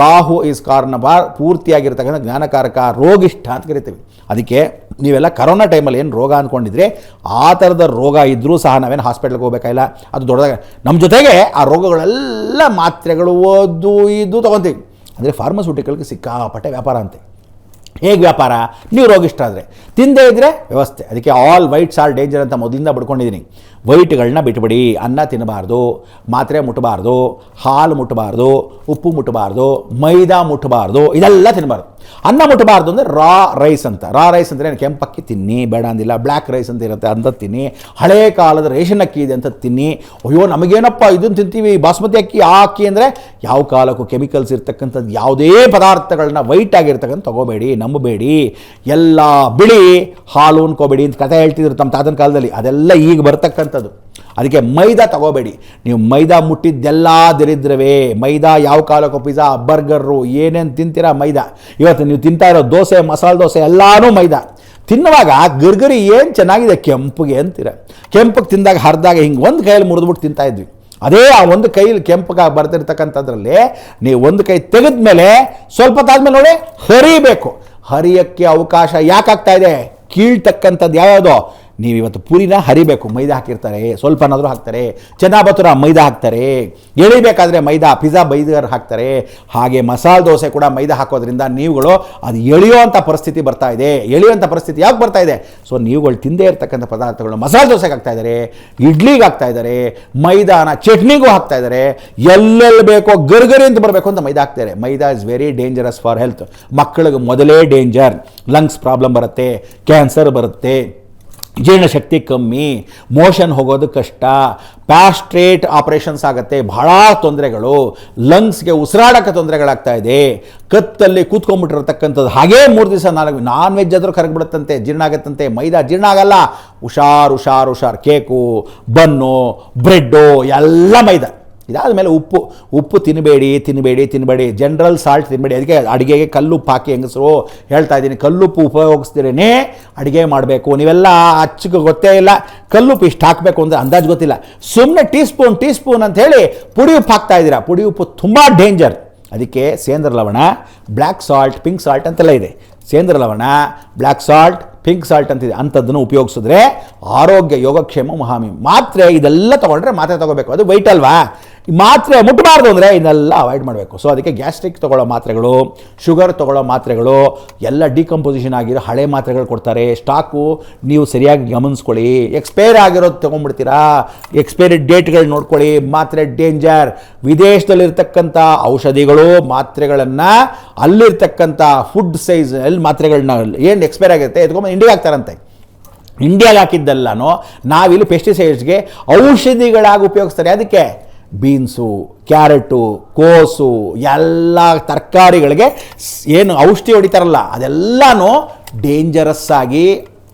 ರಾಹು ಈಸ್ ಕಾರ್ನಬಾರ್, ಪೂರ್ತಿಯಾಗಿರ್ತಕ್ಕಂಥ ಜ್ಞಾನಕಾರಕ, ರೋಗಿಷ್ಠ ಅಂತ ಕರಿತೀವಿ. ಅದಕ್ಕೆ ನೀವೆಲ್ಲ ಕರೋನಾ ಟೈಮಲ್ಲಿ ಏನು ರೋಗ ಅಂದ್ಕೊಂಡಿದ್ರೆ ಆ ಥರದ ರೋಗ ಇದ್ದರೂ ಸಹ ನಾವೇನು ಹಾಸ್ಪಿಟ್ಲಿಗೆ ಹೋಗಬೇಕಾಗಿಲ್ಲ. ಅದು ದೊಡ್ಡದಾಗ ನಮ್ಮ ಜೊತೆಗೆ ಆ ರೋಗಗಳೆಲ್ಲ ಮಾತ್ರೆಗಳು ಓದು ಇದು ತೊಗೊತೀವಿ. ಅಂದರೆ ಫಾರ್ಮಸ್ಯೂಟಿಕಲ್ಗೆ ಸಿಕ್ಕಾಪಟ್ಟೆ ವ್ಯಾಪಾರ ಅಂತೆ. ಹೇಗೆ ವ್ಯಾಪಾರ? ನೀವು ರೋಗಿಷ್ಠ ಆದರೆ, ತಿಂದೇ ಇದ್ದರೆ ವ್ಯವಸ್ಥೆ. ಅದಕ್ಕೆ ಆಲ್ ವೈಟ್ಸ್ ಆರ್ ಡೇಂಜರ್ ಅಂತ ಮೊದಲಿಂದ ಬಿಡ್ಕೊಂಡಿದ್ದೀನಿ. ವೈಟ್ಗಳನ್ನ ಬಿಟ್ಬಿಡಿ. ಅನ್ನ ತಿನ್ನಬಾರ್ದು, ಮಾತ್ರೆ ಮುಟ್ಟಬಾರ್ದು, ಹಾಲು ಮುಟ್ಟಬಾರ್ದು, ಉಪ್ಪು ಮುಟ್ಟಬಾರ್ದು, ಮೈದಾ ಮುಟ್ಟಬಾರ್ದು, ಇದೆಲ್ಲ ತಿನ್ನಬಾರ್ದು. ಅನ್ನ ಮುಟ್ಟಬಾರ್ದು ಅಂದರೆ ರಾ ರೈಸ್ ಅಂತ. ರಾ ರೈಸ್ ಅಂದರೆ ಕೆಂಪಕ್ಕಿ ತಿನ್ನಿ, ಬೇಡ ಅಂದಿಲ್ಲ. ಬ್ಲ್ಯಾಕ್ ರೈಸ್ ಅಂತ ಇರುತ್ತೆ, ಅಂತ ತಿನ್ನಿ. ಹಳೇ ಕಾಲದ ರೇಷನ್ ಅಕ್ಕಿ ಇದೆ ಅಂತ ತಿನ್ನಿ. ಅಯ್ಯೋ ನಮಗೇನಪ್ಪ ಇದನ್ನು ತಿಂತೀವಿ, ಬಾಸ್ಮತಿ ಅಕ್ಕಿ, ಆ ಅಕ್ಕಿ ಅಂದರೆ ಯಾವ ಕಾಲಕ್ಕೂ ಕೆಮಿಕಲ್ಸ್ ಇರ್ತಕ್ಕಂಥದ್ದು ಯಾವುದೇ ಪದಾರ್ಥಗಳನ್ನ ವೈಟ್ ಆಗಿರ್ತಕ್ಕಂಥ ತೊಗೋಬೇಡಿ, ನಂಬಬೇಡಿ. ಎಲ್ಲ ಬಿಳಿ ಹಾಲು ಅನ್ಕೋಬೇಡಿ ಅಂತ ಕಥೆ ಹೇಳ್ತಿದ್ರು ನಮ್ಮ ತಾತನ ಕಾಲದಲ್ಲಿ. ಅದೆಲ್ಲ ಈಗ ಬರ್ತಕ್ಕಂಥದ್ದು. ಅದಕ್ಕೆ ಮೈದಾ ತಗೋಬೇಡಿ. ನೀವು ಮೈದಾ ಮುಟ್ಟಿದ್ದೆಲ್ಲ ದರಿದ್ರವೇ. ಮೈದಾ ಯಾವ ಕಾಲಕ್ಕೂ ಪಿಜ್ಜಾ, ಬರ್ಗರು ಏನೇನು ತಿಂತೀರಾ ಮೈದಾ. ಇವತ್ತು ನೀವು ತಿಂತಾ ಇರೋ ದೋಸೆ, ಮಸಾಲೆ ದೋಸೆ ಎಲ್ಲನೂ ಮೈದಾ. ತಿನ್ನುವಾಗ ಗರ್ಗರಿ ಏನು ಚೆನ್ನಾಗಿದೆ ಕೆಂಪಗೆ ಅಂತೀರ. ಕೆಂಪಗೆ ತಿಂದಾಗ ಹರಿದಾಗ ಹಿಂಗೆ ಒಂದು ಕೈಯಲ್ಲಿ ಮುರಿದ್ಬಿಟ್ಟು ತಿಂತಾಯಿದ್ವಿ. ಅದೇ ಆ ಒಂದು ಕೈಯಲ್ಲಿ ಕೆಂಪಗೆ ಬರ್ತಿರ್ತಕ್ಕಂಥದ್ರಲ್ಲಿ ನೀವು ಒಂದು ಕೈ ತೆಗೆದ ಮೇಲೆ ಸ್ವಲ್ಪ ಹೊತ್ತಾದ್ಮೇಲೆ ನೋಡಿ ಹರಿಬೇಕು. ಹರಿಯೋಕ್ಕೆ ಅವಕಾಶ ಯಾಕಾಗ್ತಾ ಇದೆ? ಕೀಳ್ತಕ್ಕಂಥದ್ದು ಯಾವ್ಯಾವುದೋ ನೀವು ಇವತ್ತು ಪೂರಿನ ಹರಿಬೇಕು, ಮೈದಾ ಹಾಕಿರ್ತಾರೆ, ಸ್ವಲ್ಪನಾದರೂ ಹಾಕ್ತಾರೆ, ಚೆನ್ನಾಬತ್ತುರ ಮೈದಾ ಹಾಕ್ತಾರೆ, ಎಳಿಬೇಕಾದ್ರೆ ಮೈದಾ, ಪಿಜ್ಜಾ ಬೈದರ್ ಹಾಕ್ತಾರೆ. ಹಾಗೆ ಮಸಾಲೆ ದೋಸೆ ಕೂಡ ಮೈದಾ ಹಾಕೋದ್ರಿಂದ ನೀವುಗಳು ಅದು ಎಳೆಯುವಂಥ ಪರಿಸ್ಥಿತಿ ಬರ್ತಾ ಇದೆ. ಎಳೆಯುವಂಥ ಪರಿಸ್ಥಿತಿ ಯಾಕೆ ಬರ್ತಾ ಇದೆ? ಸೊ ನೀವುಗಳು ತಿಂದೇ ಇರ್ತಕ್ಕಂಥ ಪದಾರ್ಥಗಳು ಮಸಾಲೆ ದೋಸೆಗೆ ಹಾಕ್ತಾ ಇದ್ದಾರೆ, ಇಡ್ಲಿಗೆ ಹಾಕ್ತಾ ಇದ್ದಾರೆ, ಮೈದಾನ ಚಟ್ನಿಗೂ ಹಾಕ್ತಾ ಇದ್ದಾರೆ, ಎಲ್ಲೆಲ್ಲಿ ಬೇಕೋ ಗರ್ಗರಿ ಅಂತ ಬರಬೇಕು ಅಂತ ಮೈದಾ ಹಾಕ್ತಾರೆ. Maida is very dangerous for health. ಮಕ್ಕಳಿಗೆ ಮೊದಲೇ ಡೇಂಜರ್, ಲಂಗ್ಸ್ ಪ್ರಾಬ್ಲಮ್ ಬರುತ್ತೆ, ಕ್ಯಾನ್ಸರ್ ಬರುತ್ತೆ, ಜೀರ್ಣಶಕ್ತಿ ಕಮ್ಮಿ, ಮೋಷನ್ ಹೋಗೋದು ಕಷ್ಟ, ಪ್ಯಾಸ್ಟ್ರೇಟ್ ಆಪರೇಷನ್ಸ್ ಆಗುತ್ತೆ, ಬಹಳ ತೊಂದರೆಗಳು, ಲಂಗ್ಸ್ಗೆ ಉಸಿರಾಡೋಕ್ಕೆ ತೊಂದರೆಗಳಾಗ್ತಾ ಇದೆ. ಕತ್ತಲ್ಲಿ ಕೂತ್ಕೊಂಡ್ಬಿಟ್ಟಿರತಕ್ಕಂಥದ್ದು ಹಾಗೇ 3 ದಿವಸ 4 ನಾನ್ ವೆಜ್ ಆದರೂ ಕರಗಿಬಿಡುತ್ತಂತೆ, ಜೀರ್ಣ ಆಗುತ್ತಂತೆ. ಮೈದಾ ಜೀರ್ಣ ಆಗಲ್ಲ. ಹುಷಾರು ಕೇಕು, ಬನ್ನು, ಬ್ರೆಡ್ಡು ಎಲ್ಲ ಮೈದಾ. ಇದಾದ ಮೇಲೆ ಉಪ್ಪು ತಿನ್ನಬೇಡಿ. ಜನರಲ್ ಸಾಲ್ಟ್ ತಿನ್ನಬೇಡಿ. ಅದಕ್ಕೆ ಅಡುಗೆಗೆ ಕಲ್ಲುಪ್ಪು ಹಾಕಿ ಹೆಂಗಸರು ಹೇಳ್ತಾ ಇದ್ದೀನಿ, ಕಲ್ಲುಪ್ಪು ಉಪಯೋಗಿಸ್ತಿರೇನೆ ಅಡುಗೆ ಮಾಡಬೇಕು. ನೀವೆಲ್ಲ ಅಚ್ಚಗೆ ಗೊತ್ತೇ ಇಲ್ಲ, ಕಲ್ಲುಪ್ಪು ಇಷ್ಟು ಹಾಕಬೇಕು ಅಂದರೆ ಅಂದಾಜು ಗೊತ್ತಿಲ್ಲ. ಸುಮ್ಮನೆ ಟೀ ಸ್ಪೂನ್ ಅಂತ ಹೇಳಿ ಪುಡಿ ಉಪ್ಪು ಹಾಕ್ತಾ ಇದ್ದೀರಾ. ಪುಡಿ ಉಪ್ಪು ತುಂಬ ಡೇಂಜರ್. ಅದಕ್ಕೆ ಸೇಂದ್ರ ಲವಣ, ಬ್ಲ್ಯಾಕ್ ಸಾಲ್ಟ್, ಪಿಂಕ್ ಸಾಲ್ಟ್ ಅಂತೆಲ್ಲ ಇದೆ. ಸೇಂದ್ರ ಲವಣ, ಬ್ಲ್ಯಾಕ್ ಸಾಲ್ಟ್, ಪಿಂಕ್ ಸಾಲ್ಟ್ ಅಂತಿದೆ. ಅಂಥದ್ದನ್ನು ಉಪಯೋಗಿಸಿದ್ರೆ ಆರೋಗ್ಯ, ಯೋಗಕ್ಷೇಮ, ಮಹಾಮಿ. ಮಾತ್ರೆ ಇದೆಲ್ಲ ತೊಗೊಂಡ್ರೆ ಮಾತ್ರೆ ತೊಗೋಬೇಕು, ಅದು ವೈಟ್ ಅಲ್ವಾ? ಮಾತ್ರೆ ಮುಟ್ಟಬಾರ್ದು ಅಂದರೆ ಇದನ್ನೆಲ್ಲ ಅವಾಯ್ಡ್ ಮಾಡಬೇಕು. ಸೊ ಅದಕ್ಕೆ ಗ್ಯಾಸ್ಟ್ರಿಕ್ ತೊಗೊಳ್ಳೋ ಮಾತ್ರೆಗಳು, ಶುಗರ್ ತೊಗೊಳ್ಳೋ ಮಾತ್ರೆಗಳು ಎಲ್ಲ ಡಿಕಂಪೋಸಿಷನ್ ಆಗಿರೋ ಹಳೆ ಮಾತ್ರೆಗಳು ಕೊಡ್ತಾರೆ. ಸ್ಟಾಕು ನೀವು ಸರಿಯಾಗಿ ಗಮನಿಸ್ಕೊಳ್ಳಿ. ಎಕ್ಸ್ಪೈರ್ ಆಗಿರೋದು ತೊಗೊಂಡ್ಬಿಡ್ತೀರಾ, ಎಕ್ಸ್ಪೈರಿ ಡೇಟ್ಗಳು ನೋಡ್ಕೊಳ್ಳಿ. ಮಾತ್ರೆ ಡೇಂಜರ್. ವಿದೇಶದಲ್ಲಿರ್ತಕ್ಕಂಥ ಔಷಧಿಗಳು, ಮಾತ್ರೆಗಳನ್ನು ಅಲ್ಲಿರ್ತಕ್ಕಂಥ ಫುಡ್ ಸೈಜ್ ಎಲ್ಲಿ ಮಾತ್ರೆಗಳನ್ನ ಏನು ಎಕ್ಸ್ಪೈರ್ ಆಗಿರುತ್ತೆ ಎತ್ಕೊಂಬಂದು ಇಂಡಿಯಾಗೆ ಹಾಕ್ತಾರಂತೆ. ಇಂಡಿಯಾಗೆ ಹಾಕಿದ್ದೆಲ್ಲನೂ ನಾವಿಲ್ಲಿ ಪೆಸ್ಟಿಸೈಡ್ಸ್ಗೆ ಔಷಧಿಗಳಾಗಿ ಉಪಯೋಗಿಸ್ತಾರೆ. ಅದಕ್ಕೆ ಬೀನ್ಸು, ಕ್ಯಾರೆಟು, ಕೋಸು ಎಲ್ಲ ತರಕಾರಿಗಳಿಗೆ ಏನು ಔಷಧಿ ಹೊಡಿತಾರಲ್ಲ ಅದೆಲ್ಲನೂ ಡೇಂಜರಸ್ ಆಗಿ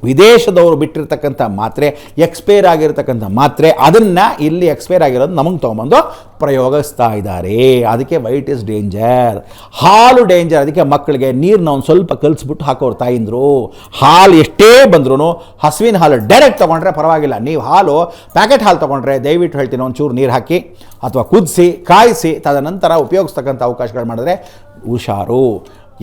ವಿದೇಶದವರು ಬಿಟ್ಟಿರ್ತಕ್ಕಂಥ ಮಾತ್ರೆ, ಎಕ್ಸ್ಪೈರ್ ಆಗಿರ್ತಕ್ಕಂಥ ಮಾತ್ರೆ, ಅದನ್ನು ಇಲ್ಲಿ ಎಕ್ಸ್ಪೈರ್ ಆಗಿರೋದು ನಮಗೆ ತೊಗೊಂಬಂದು ಪ್ರಯೋಗಿಸ್ತಾ ಇದ್ದಾರೆ. ಅದಕ್ಕೆ ವೈಟ್ ಇಸ್ ಡೇಂಜರ್. ಹಾಲು ಡೇಂಜರ್. ಅದಕ್ಕೆ ಮಕ್ಕಳಿಗೆ ನೀರನ್ನ ಒಂದು ಸ್ವಲ್ಪ ಕಲಿಸ್ಬಿಟ್ಟು ಹಾಕೋರು ತಾಯಿಂದರು. ಹಾಲು ಎಷ್ಟೇ ಬಂದ್ರೂ ಹಸುವಿನ ಹಾಲು ಡೈರೆಕ್ಟ್ ತೊಗೊಂಡ್ರೆ ಪರವಾಗಿಲ್ಲ. ನೀವು ಹಾಲು ಪ್ಯಾಕೆಟ್ ಹಾಲು ತೊಗೊಂಡ್ರೆ ದಯವಿಟ್ಟು ಹೇಳ್ತೀನಿ ಒಂಚೂರು ನೀರು ಹಾಕಿ ಅಥವಾ ಕುದಿಸಿ ಕಾಯಿಸಿ ತದನಂತರ ಉಪಯೋಗಿಸ್ತಕ್ಕಂಥ ಅವಕಾಶಗಳು ಮಾಡಿದ್ರೆ ಹುಷಾರು.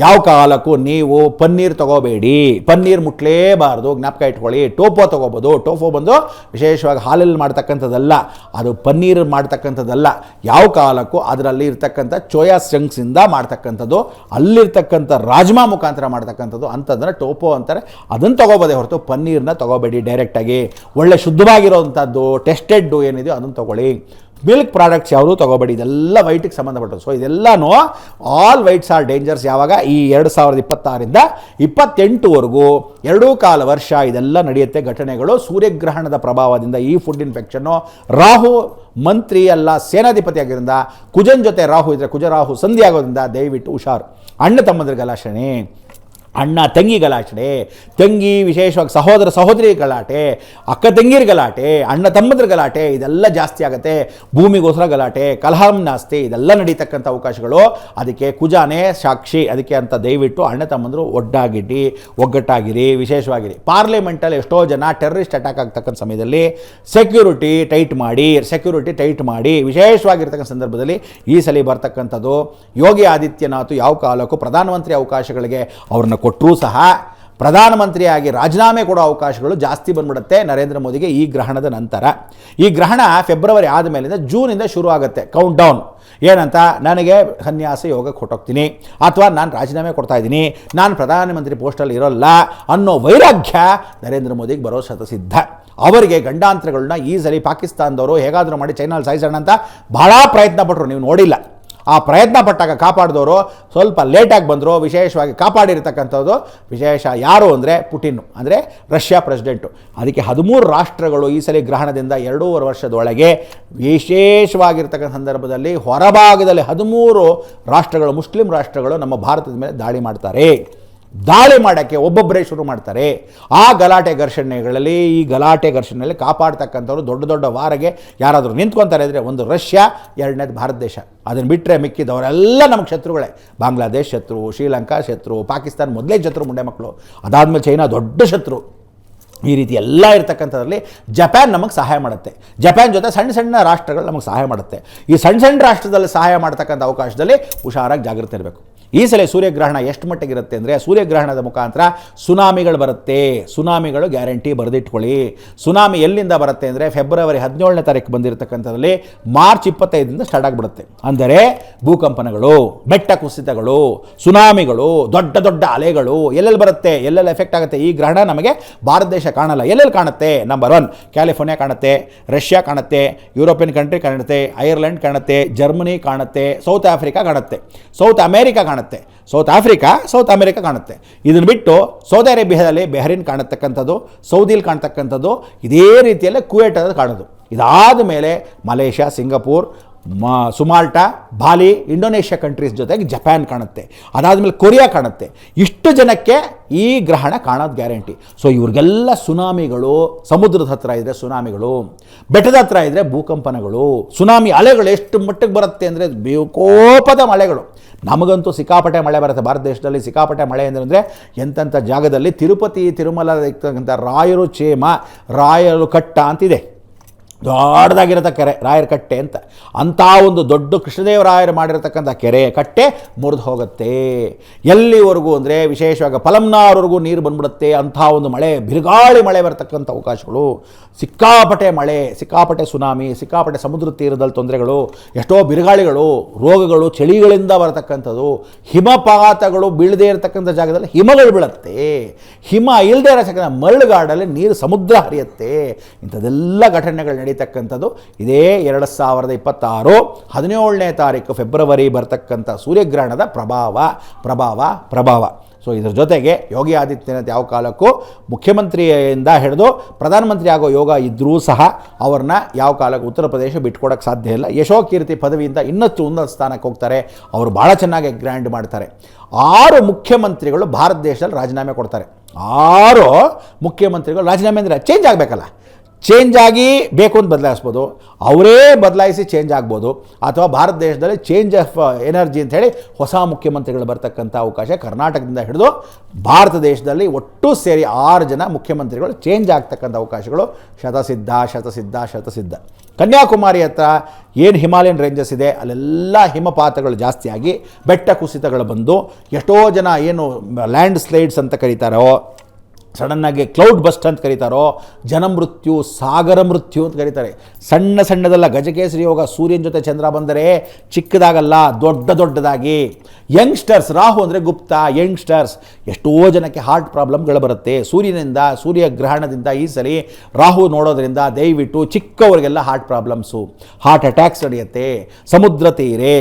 ಯಾವ ಕಾಲಕ್ಕೂ ನೀವು ಪನ್ನೀರ್ ತೊಗೋಬೇಡಿ, ಪನ್ನೀರ್ ಮುಟ್ಲೇಬಾರ್ದು, ಜ್ಞಾಪಕ ಇಟ್ಕೊಳ್ಳಿ. ಟೋಫೋ ತೊಗೋಬೋದು. ಟೋಫೋ ಬಂದು ವಿಶೇಷವಾಗಿ ಹಾಲಲ್ಲಿ ಮಾಡ್ತಕ್ಕಂಥದ್ದಲ್ಲ, ಅದು ಪನ್ನೀರ್ ಮಾಡ್ತಕ್ಕಂಥದ್ದಲ್ಲ. ಯಾವ ಕಾಲಕ್ಕೂ ಅದರಲ್ಲಿ ಇರ್ತಕ್ಕಂಥ ಚೋಯಾ ಚಂಕ್ಸಿಂದ ಮಾಡ್ತಕ್ಕಂಥದ್ದು, ಅಲ್ಲಿರ್ತಕ್ಕಂಥ ರಾಜ್ಮಾ ಮುಖಾಂತರ ಮಾಡ್ತಕ್ಕಂಥದ್ದು, ಅಂಥದ್ದನ್ನು ಟೋಫೋ ಅಂತಾರೆ. ಅದನ್ನು ತೊಗೋಬೋದೇ ಹೊರತು ಪನ್ನೀರನ್ನ ತೊಗೋಬೇಡಿ. ಡೈರೆಕ್ಟಾಗಿ ಒಳ್ಳೆ ಶುದ್ಧವಾಗಿರೋವಂಥದ್ದು ಟೆಸ್ಟೆಡ್ಡು ಏನಿದೆಯೋ ಅದನ್ನು ತೊಗೊಳ್ಳಿ. ಮಿಲ್ಕ್ ಪ್ರಾಡಕ್ಟ್ಸ್ ಯಾವುದೂ ತೊಗೋಬೇಡಿ. ಇದೆಲ್ಲ ವೈಟಿಗೆ ಸಂಬಂಧಪಟ್ಟದ್ದು. ಸೊ ಇದೆಲ್ಲನೂ ಆಲ್ ವೈಟ್ಸ್ ಆರ್ ಡೇಂಜರ್ಸ್. ಯಾವಾಗ ಈ 2026ರಿಂದ 28ವರೆಗೂ 2.25 ವರ್ಷ ಇದೆಲ್ಲ ನಡೆಯುತ್ತೆ ಘಟನೆಗಳು. ಸೂರ್ಯಗ್ರಹಣದ ಪ್ರಭಾವದಿಂದ ಈ ಫುಡ್ ಇನ್ಫೆಕ್ಷನ್ನು, ರಾಹು ಮಂತ್ರಿ ಅಲ್ಲ ಸೇನಾಧಿಪತಿ ಆಗಿರೋದ್ರಿಂದ, ಕುಜನ್ ಜೊತೆ ರಾಹು ಇದ್ದರೆ ಕುಜರಾಹು ಸಂಧಿ ಆಗೋದ್ರಿಂದ ದಯವಿಟ್ಟು ಹುಷಾರು. ಅಣ್ಣ ತಮ್ಮಂದ್ರ ಗಲಾಟೆ, ಅಣ್ಣ ತಂಗಿ ಗಲಾಟೆ, ತಂಗಿ ವಿಶೇಷವಾಗಿ ಸಹೋದರ ಸಹೋದರಿ ಗಲಾಟೆ, ಅಕ್ಕ ತಂಗಿರ ಗಲಾಟೆ, ಅಣ್ಣ ತಮ್ಮದ್ರ ಗಲಾಟೆ, ಇದೆಲ್ಲ ಜಾಸ್ತಿ ಆಗುತ್ತೆ. ಭೂಮಿಗೋಸ್ಕರ ಗಲಾಟೆ, ಕಲಹಂ ಜಾಸ್ತಿ, ಇದೆಲ್ಲ ನಡೀತಕ್ಕಂಥ ಅವಕಾಶಗಳು. ಅದಕ್ಕೆ ಕುಜಾನೇ ಸಾಕ್ಷಿ. ಅದಕ್ಕೆ ಅಂತ ದಯವಿಟ್ಟು ಅಣ್ಣ ತಮ್ಮಂದರು ಒಗ್ಗಟ್ಟಾಗಿರಿ, ವಿಶೇಷವಾಗಿರಿ. ಪಾರ್ಲಿಮೆಂಟಲ್ಲಿ ಎಷ್ಟೋ ಜನ ಟೆರರಿಸ್ಟ್ ಅಟ್ಯಾಕ್ ಆಗ್ತಕ್ಕಂಥ ಸಮಯದಲ್ಲಿ ಸೆಕ್ಯೂರಿಟಿ ಟೈಟ್ ಮಾಡಿ ವಿಶೇಷವಾಗಿರ್ತಕ್ಕಂಥ ಸಂದರ್ಭದಲ್ಲಿ ಈ ಸಲ ಬರ್ತಕ್ಕಂಥದ್ದು ಯೋಗಿ ಆದಿತ್ಯನಾಥ್ ಯಾವ ಕಾಲಕ್ಕೂ ಪ್ರಧಾನಮಂತ್ರಿ ಅವಕಾಶಗಳಿಗೆ ಅವ್ರನ್ನ ಕೊಟ್ಟರೂ ಸಹ ಪ್ರಧಾನಮಂತ್ರಿಯಾಗಿ ರಾಜೀನಾಮೆ ಕೊಡೋ ಅವಕಾಶಗಳು ಜಾಸ್ತಿ ಬಂದ್ಬಿಡುತ್ತೆ ನರೇಂದ್ರ ಮೋದಿಗೆ ಈ ಗ್ರಹಣದ ನಂತರ. ಈ ಗ್ರಹಣ ಫೆಬ್ರವರಿ ಆದ ಮೇಲಿಂದ ಜೂನಿಂದ ಶುರು ಆಗುತ್ತೆ ಕೌಂಟ್ ಡೌನ್. ಏನಂತ, ನನಗೆ ಸನ್ಯಾಸ ಯೋಗಕ್ಕೆ ಹೊಟ್ಟೋಗ್ತೀನಿ, ಅಥವಾ ನಾನು ರಾಜೀನಾಮೆ ಕೊಡ್ತಾ ಇದ್ದೀನಿ, ನಾನು ಪ್ರಧಾನಮಂತ್ರಿ ಪೋಸ್ಟಲ್ಲಿ ಇರೋಲ್ಲ ಅನ್ನೋ ವೈರಾಗ್ಯ ನರೇಂದ್ರ ಮೋದಿಗೆ ಬರೋ ಶತಸಿದ್ಧ. ಅವರಿಗೆ ಗಂಡಾಂತರಗಳನ್ನ ಈ ಸರಿ ಪಾಕಿಸ್ತಾನದವರು ಹೇಗಾದರೂ ಮಾಡಿ ಚೈನಲ್ಲಿ ಸಾಯಿಸೋಣ ಅಂತ ಭಾಳ ಪ್ರಯತ್ನ ಪಟ್ಟರು. ನೀವು ನೋಡಿಲ್ಲ. ಆ ಪ್ರಯತ್ನ ಪಟ್ಟಾಗ ಕಾಪಾಡಿದವರು ಸ್ವಲ್ಪ ಲೇಟಾಗಿ ಬಂದರು. ವಿಶೇಷವಾಗಿ ಕಾಪಾಡಿರ್ತಕ್ಕಂಥದ್ದು ವಿಶೇಷ ಯಾರು ಅಂದರೆ ಪುಟಿನ್, ಅಂದರೆ ರಷ್ಯಾ ಪ್ರೆಸಿಡೆಂಟು. ಅದಕ್ಕೆ 13 ರಾಷ್ಟ್ರಗಳು ಈ ಸಲ ಗ್ರಹಣದಿಂದ 2.5 ವರ್ಷದೊಳಗೆ ವಿಶೇಷವಾಗಿರ್ತಕ್ಕಂಥ ಸಂದರ್ಭದಲ್ಲಿ ಹೊರಭಾಗದಲ್ಲಿ 13 ರಾಷ್ಟ್ರಗಳು, ಮುಸ್ಲಿಂ ರಾಷ್ಟ್ರಗಳು ನಮ್ಮ ಭಾರತದ ಮೇಲೆ ದಾಳಿ ಮಾಡ್ತಾರೆ. ದಾಳಿ ಮಾಡೋಕ್ಕೆ ಒಬ್ಬೊಬ್ಬರೇ ಶುರು ಮಾಡ್ತಾರೆ. ಈ ಗಲಾಟೆ ಘರ್ಷಣೆಯಲ್ಲಿ ಕಾಪಾಡ್ತಕ್ಕಂಥವ್ರು ದೊಡ್ಡ ವಾರಿಗೆ ಯಾರಾದರೂ ನಿಂತ್ಕೊತಾರೆ ಅಂದರೆ ಒಂದು ರಷ್ಯಾ, ಎರಡನೇದು ಭಾರತ ದೇಶ. ಅದನ್ನು ಬಿಟ್ಟರೆ ಮಿಕ್ಕಿದವರೆಲ್ಲ ನಮಗೆ ಶತ್ರುಗಳೇ. ಬಾಂಗ್ಲಾದೇಶ್ ಶತ್ರು, ಶ್ರೀಲಂಕಾ ಶತ್ರು, ಪಾಕಿಸ್ತಾನ ಮೊದಲೇ ಶತ್ರು, ಮುಂಡೆ ಮಕ್ಕಳು. ಅದಾದಮೇಲೆ ಚೈನಾ ದೊಡ್ಡ ಶತ್ರು. ಈ ರೀತಿ ಎಲ್ಲ ಇರ್ತಕ್ಕಂಥದ್ರಲ್ಲಿ ಜಪಾನ್ ನಮಗೆ ಸಹಾಯ ಮಾಡುತ್ತೆ. ಜಪಾನ್ ಜೊತೆ ಸಣ್ಣ ರಾಷ್ಟ್ರಗಳು ನಮಗೆ ಸಹಾಯ ಮಾಡುತ್ತೆ. ಈ ಸಣ್ಣ ರಾಷ್ಟ್ರದಲ್ಲಿ ಸಹಾಯ ಮಾಡ್ತಕ್ಕಂಥ ಅವಕಾಶದಲ್ಲಿ ಹುಷಾರಾಗಿ ಜಾಗೃತಿ ಇರಬೇಕು. ಈ ಸಲ ಸೂರ್ಯಗ್ರಹಣ ಎಷ್ಟು ಮಟ್ಟಿಗಿರುತ್ತೆ ಅಂದರೆ ಸೂರ್ಯಗ್ರಹಣದ ಮುಖಾಂತರ ಸುನಾಮಿಗಳು ಬರುತ್ತೆ. ಸುನಾಮಿಗಳು ಗ್ಯಾರಂಟಿ ಬರೆದಿಟ್ಕೊಳ್ಳಿ. ಸುನಾಮಿ ಎಲ್ಲಿಂದ ಬರುತ್ತೆ ಅಂದರೆ ಫೆಬ್ರವರಿ 17ನೇ ತಾರೀಕು ಬಂದಿರತಕ್ಕಂಥದ್ರಲ್ಲಿ ಮಾರ್ಚ್ 25ರಿಂದ ಸ್ಟಾರ್ಟ್ ಆಗಿಬಿಡುತ್ತೆ. ಅಂದರೆ ಭೂಕಂಪನಗಳು, ಬೆಟ್ಟ ಕುಸಿತಗಳು, ಸುನಾಮಿಗಳು, ದೊಡ್ಡ ದೊಡ್ಡ ಅಲೆಗಳು ಎಲ್ಲೆಲ್ಲಿ ಬರುತ್ತೆ, ಎಲ್ಲೆಲ್ಲಿ ಎಫೆಕ್ಟ್ ಆಗುತ್ತೆ. ಈ ಗ್ರಹಣ ನಮಗೆ ಭಾರತ ದೇಶ ಕಾಣಲ್ಲ. ಎಲ್ಲೆಲ್ಲಿ ಕಾಣುತ್ತೆ? ನಂಬರ್ 1 ಕ್ಯಾಲಿಫೋರ್ನಿಯಾ ಕಾಣುತ್ತೆ, ರಷ್ಯಾ ಕಾಣುತ್ತೆ, ಯುರೋಪಿಯನ್ ಕಂಟ್ರಿ ಕಾಣುತ್ತೆ, ಐರ್ಲೆಂಡ್ ಕಾಣುತ್ತೆ, ಜರ್ಮನಿ ಕಾಣುತ್ತೆ, ಸೌತ್ ಆಫ್ರಿಕಾ ಕಾಣುತ್ತೆ, ಸೌತ್ ಅಮೇರಿಕಾ ಕಾಣುತ್ತೆ, ಸೌತ್ ಅಮೇರಿಕಾ ಕಾಣುತ್ತೆ. ಇದನ್ನು ಬಿಟ್ಟು ಸೌದಿ ಅರೇಬಿಯಾದಲ್ಲಿ ಬೆಹರಿನ್ ಕಾಣತಕ್ಕಂಥದ್ದು, ಸೌದಿಲಿ ಕಾಣ್ತಕ್ಕಂಥದ್ದು, ಇದೇ ರೀತಿಯಲ್ಲೇ ಕುವೈಟ್ ಅದು ಕಾಣೋದು. ಇದಾದ ಮೇಲೆ ಮಲೇಷ್ಯಾ, ಸಿಂಗಪೂರ್, ಸುಮಾಲ್ಟಾ, ಬಾಲಿ, ಇಂಡೋನೇಷ್ಯಾ ಕಂಟ್ರೀಸ್ ಜೊತೆಗೆ ಜಪಾನ್ ಕಾಣುತ್ತೆ. ಅದಾದಮೇಲೆ ಕೊರಿಯಾ ಕಾಣುತ್ತೆ. ಇಷ್ಟು ಜನಕ್ಕೆ ಈ ಗ್ರಹಣ ಕಾಣೋದು ಗ್ಯಾರಂಟಿ. ಸೊ ಇವ್ರಿಗೆಲ್ಲ ಸುನಾಮಿಗಳು, ಸಮುದ್ರದ ಹತ್ರ ಇದ್ದರೆ ಸುನಾಮಿಗಳು, ಬೆಟ್ಟದ ಹತ್ರ ಇದ್ದರೆ ಭೂಕಂಪನಗಳು, ಸುನಾಮಿ ಅಲೆಗಳು ಎಷ್ಟು ಮಟ್ಟಿಗೆ ಬರುತ್ತೆ ಅಂದರೆ ಕೋಪದ ಮಳೆಗಳು. ನಮಗಂತೂ ಸಿಕ್ಕಾಪಟ್ಟೆ ಮಳೆ ಬರುತ್ತೆ ಭಾರತ ದೇಶದಲ್ಲಿ. ಸಿಕ್ಕಾಪಟ್ಟೆ ಮಳೆ ಅಂದರೆ ಎಂತೆಂಥ ಜಾಗದಲ್ಲಿ ತಿರುಪತಿ, ತಿರುಮಲ ಇರ್ತಕ್ಕಂಥ ರಾಯರು ಚೇಮ, ರಾಯರು ಕಟ್ಟ ಅಂತಿದೆ, ದೊಡ್ಡದಾಗಿರತ್ತ ಕೆರೆ, ರಾಯರ ಕಟ್ಟೆ ಅಂತ. ಅಂಥ ಒಂದು ದೊಡ್ಡ ಕೃಷ್ಣದೇವರಾಯರು ಮಾಡಿರತಕ್ಕಂಥ ಕೆರೆ ಕಟ್ಟೆ ಮುರಿದು ಹೋಗುತ್ತೆ. ಎಲ್ಲಿವರೆಗೂ ಅಂದರೆ ವಿಶೇಷವಾಗಿ ಪಲಮ್ನಾರ್ವರೆಗೂ ನೀರು ಬಂದ್ಬಿಡುತ್ತೆ. ಅಂಥ ಒಂದು ಮಳೆ, ಬಿರುಗಾಳಿ ಮಳೆ ಬರ್ತಕ್ಕಂಥ ಅವಕಾಶಗಳು, ಸಿಕ್ಕಾಪಟ್ಟೆ ಮಳೆ, ಸಿಕ್ಕಾಪಟ್ಟೆ ಸುನಾಮಿ, ಸಿಕ್ಕಾಪಟ್ಟೆ ಸಮುದ್ರ ತೀರದಲ್ಲಿ ತೊಂದರೆಗಳು, ಎಷ್ಟೋ ಬಿರುಗಾಳಿಗಳು, ರೋಗಗಳು, ಚಳಿಗಳಿಂದ ಬರತಕ್ಕಂಥದ್ದು, ಹಿಮಪಾತಗಳು ಬೀಳದೇ ಇರತಕ್ಕಂಥ ಜಾಗದಲ್ಲಿ ಹಿಮಗಳು ಬೀಳುತ್ತೆ, ಹಿಮ ಇಲ್ಲದೆ ಇರತಕ್ಕಂಥ ಮರಳುಗಾಡಲ್ಲಿ ನೀರು ಸಮುದ್ರ ಹರಿಯುತ್ತೆ. ಇಂಥದ್ದೆಲ್ಲ ಘಟನೆಗಳು ನಡೀತಕ್ಕಂಥದ್ದು ಇದೇ 2026 17ನೇ ತಾರೀಕು ಫೆಬ್ರವರಿ ಬರ್ತಕ್ಕಂಥ ಸೂರ್ಯಗ್ರಹಣದ ಪ್ರಭಾವ. ಸೊ ಇದ್ರ ಜೊತೆಗೆ ಯೋಗಿ ಆದಿತ್ಯನಾಥ್ ಯಾವ ಕಾಲಕ್ಕೂ ಮುಖ್ಯಮಂತ್ರಿಯಿಂದ ಹಿಡಿದು ಪ್ರಧಾನಮಂತ್ರಿ ಆಗೋ ಯೋಗ ಇದ್ದರೂ ಸಹ ಅವ್ರನ್ನ ಯಾವ ಕಾಲಕ್ಕೂ ಉತ್ತರ ಪ್ರದೇಶ ಬಿಟ್ಕೊಡೋಕ್ಕೆ ಸಾಧ್ಯ ಇಲ್ಲ. ಯಶೋಕೀರ್ತಿ ಪದವಿಯಿಂದ ಇನ್ನಷ್ಟು ಉನ್ನತ ಸ್ಥಾನಕ್ಕೆ ಹೋಗ್ತಾರೆ. ಅವರು ಭಾಳ ಚೆನ್ನಾಗಿ ಗ್ರ್ಯಾಂಡ್ ಮಾಡ್ತಾರೆ. 6 ಮುಖ್ಯಮಂತ್ರಿಗಳು ಭಾರತ ದೇಶದಲ್ಲಿ ರಾಜೀನಾಮೆ ಕೊಡ್ತಾರೆ. 6 ಮುಖ್ಯಮಂತ್ರಿಗಳು ರಾಜೀನಾಮೆ ಅಂದರೆ ಚೇಂಜ್ ಆಗಬೇಕಲ್ಲ, ಚೇಂಜ್ ಆಗಿ ಬೇಕು ಅಂತ ಬದಲಾಯಿಸ್ಬೋದು, ಅವರೇ ಬದಲಾಯಿಸಿ ಚೇಂಜ್ ಆಗ್ಬೋದು, ಅಥವಾ ಭಾರತ ದೇಶದಲ್ಲಿ ಚೇಂಜ್ ಆಫ್ ಎನರ್ಜಿ ಅಂಥೇಳಿ ಹೊಸ ಮುಖ್ಯಮಂತ್ರಿಗಳು ಬರ್ತಕ್ಕಂಥ ಅವಕಾಶ ಕರ್ನಾಟಕದಿಂದ ಹಿಡಿದು ಭಾರತ ದೇಶದಲ್ಲಿ ಒಟ್ಟು ಸೇರಿ 6 ಜನ ಮುಖ್ಯಮಂತ್ರಿಗಳು ಚೇಂಜ್ ಆಗ್ತಕ್ಕಂಥ ಅವಕಾಶಗಳು ಶತಸಿದ್ಧ. ಕನ್ಯಾಕುಮಾರಿ ಹತ್ರ ಏನು ಹಿಮಾಲಯನ್ ರೇಂಜಸ್ ಇದೆ ಅಲ್ಲೆಲ್ಲ ಹಿಮಪಾತಗಳು ಜಾಸ್ತಿಯಾಗಿ ಬೆಟ್ಟ ಕುಸಿತಗಳು ಬಂದು ಎಷ್ಟೋ ಜನ ಏನು ಲ್ಯಾಂಡ್ ಸ್ಲೈಡ್ಸ್ ಅಂತ ಕರೀತಾರೋ, ಸಡನ್ನಾಗಿ ಕ್ಲೌಡ್ ಬಸ್ಟ್ ಅಂತ ಕರೀತಾರೋ, ಜನಮೃತ್ಯು, ಸಾಗರ ಮೃತ್ಯು ಅಂತ ಕರೀತಾರೆ. ಸಣ್ಣದಲ್ಲ. ಗಜಕೇಸರಿ ಯೋಗ ಸೂರ್ಯನ ಜೊತೆ ಚಂದ್ರ ಬಂದರೆ ಚಿಕ್ಕದಾಗಲ್ಲ, ದೊಡ್ಡದಾಗಿ. ಯಂಗ್ಸ್ಟರ್ಸ್, ರಾಹು ಅಂದರೆ ಗುಪ್ತ, ಯಂಗ್ಸ್ಟರ್ಸ್, ಎಷ್ಟೋ ಜನಕ್ಕೆ ಹಾರ್ಟ್ ಪ್ರಾಬ್ಲಮ್ಗಳು ಬರುತ್ತೆ ಸೂರ್ಯಗ್ರಹಣದಿಂದ. ಈ ಸಲ ರಾಹು ನೋಡೋದ್ರಿಂದ ದಯವಿಟ್ಟು ಚಿಕ್ಕವರಿಗೆಲ್ಲ ಹಾರ್ಟ್ ಪ್ರಾಬ್ಲಮ್ಸು, ಹಾರ್ಟ್ ಅಟ್ಯಾಕ್ಸ್ ನಡೆಯುತ್ತೆ. ಸಮುದ್ರ ತೀರೆ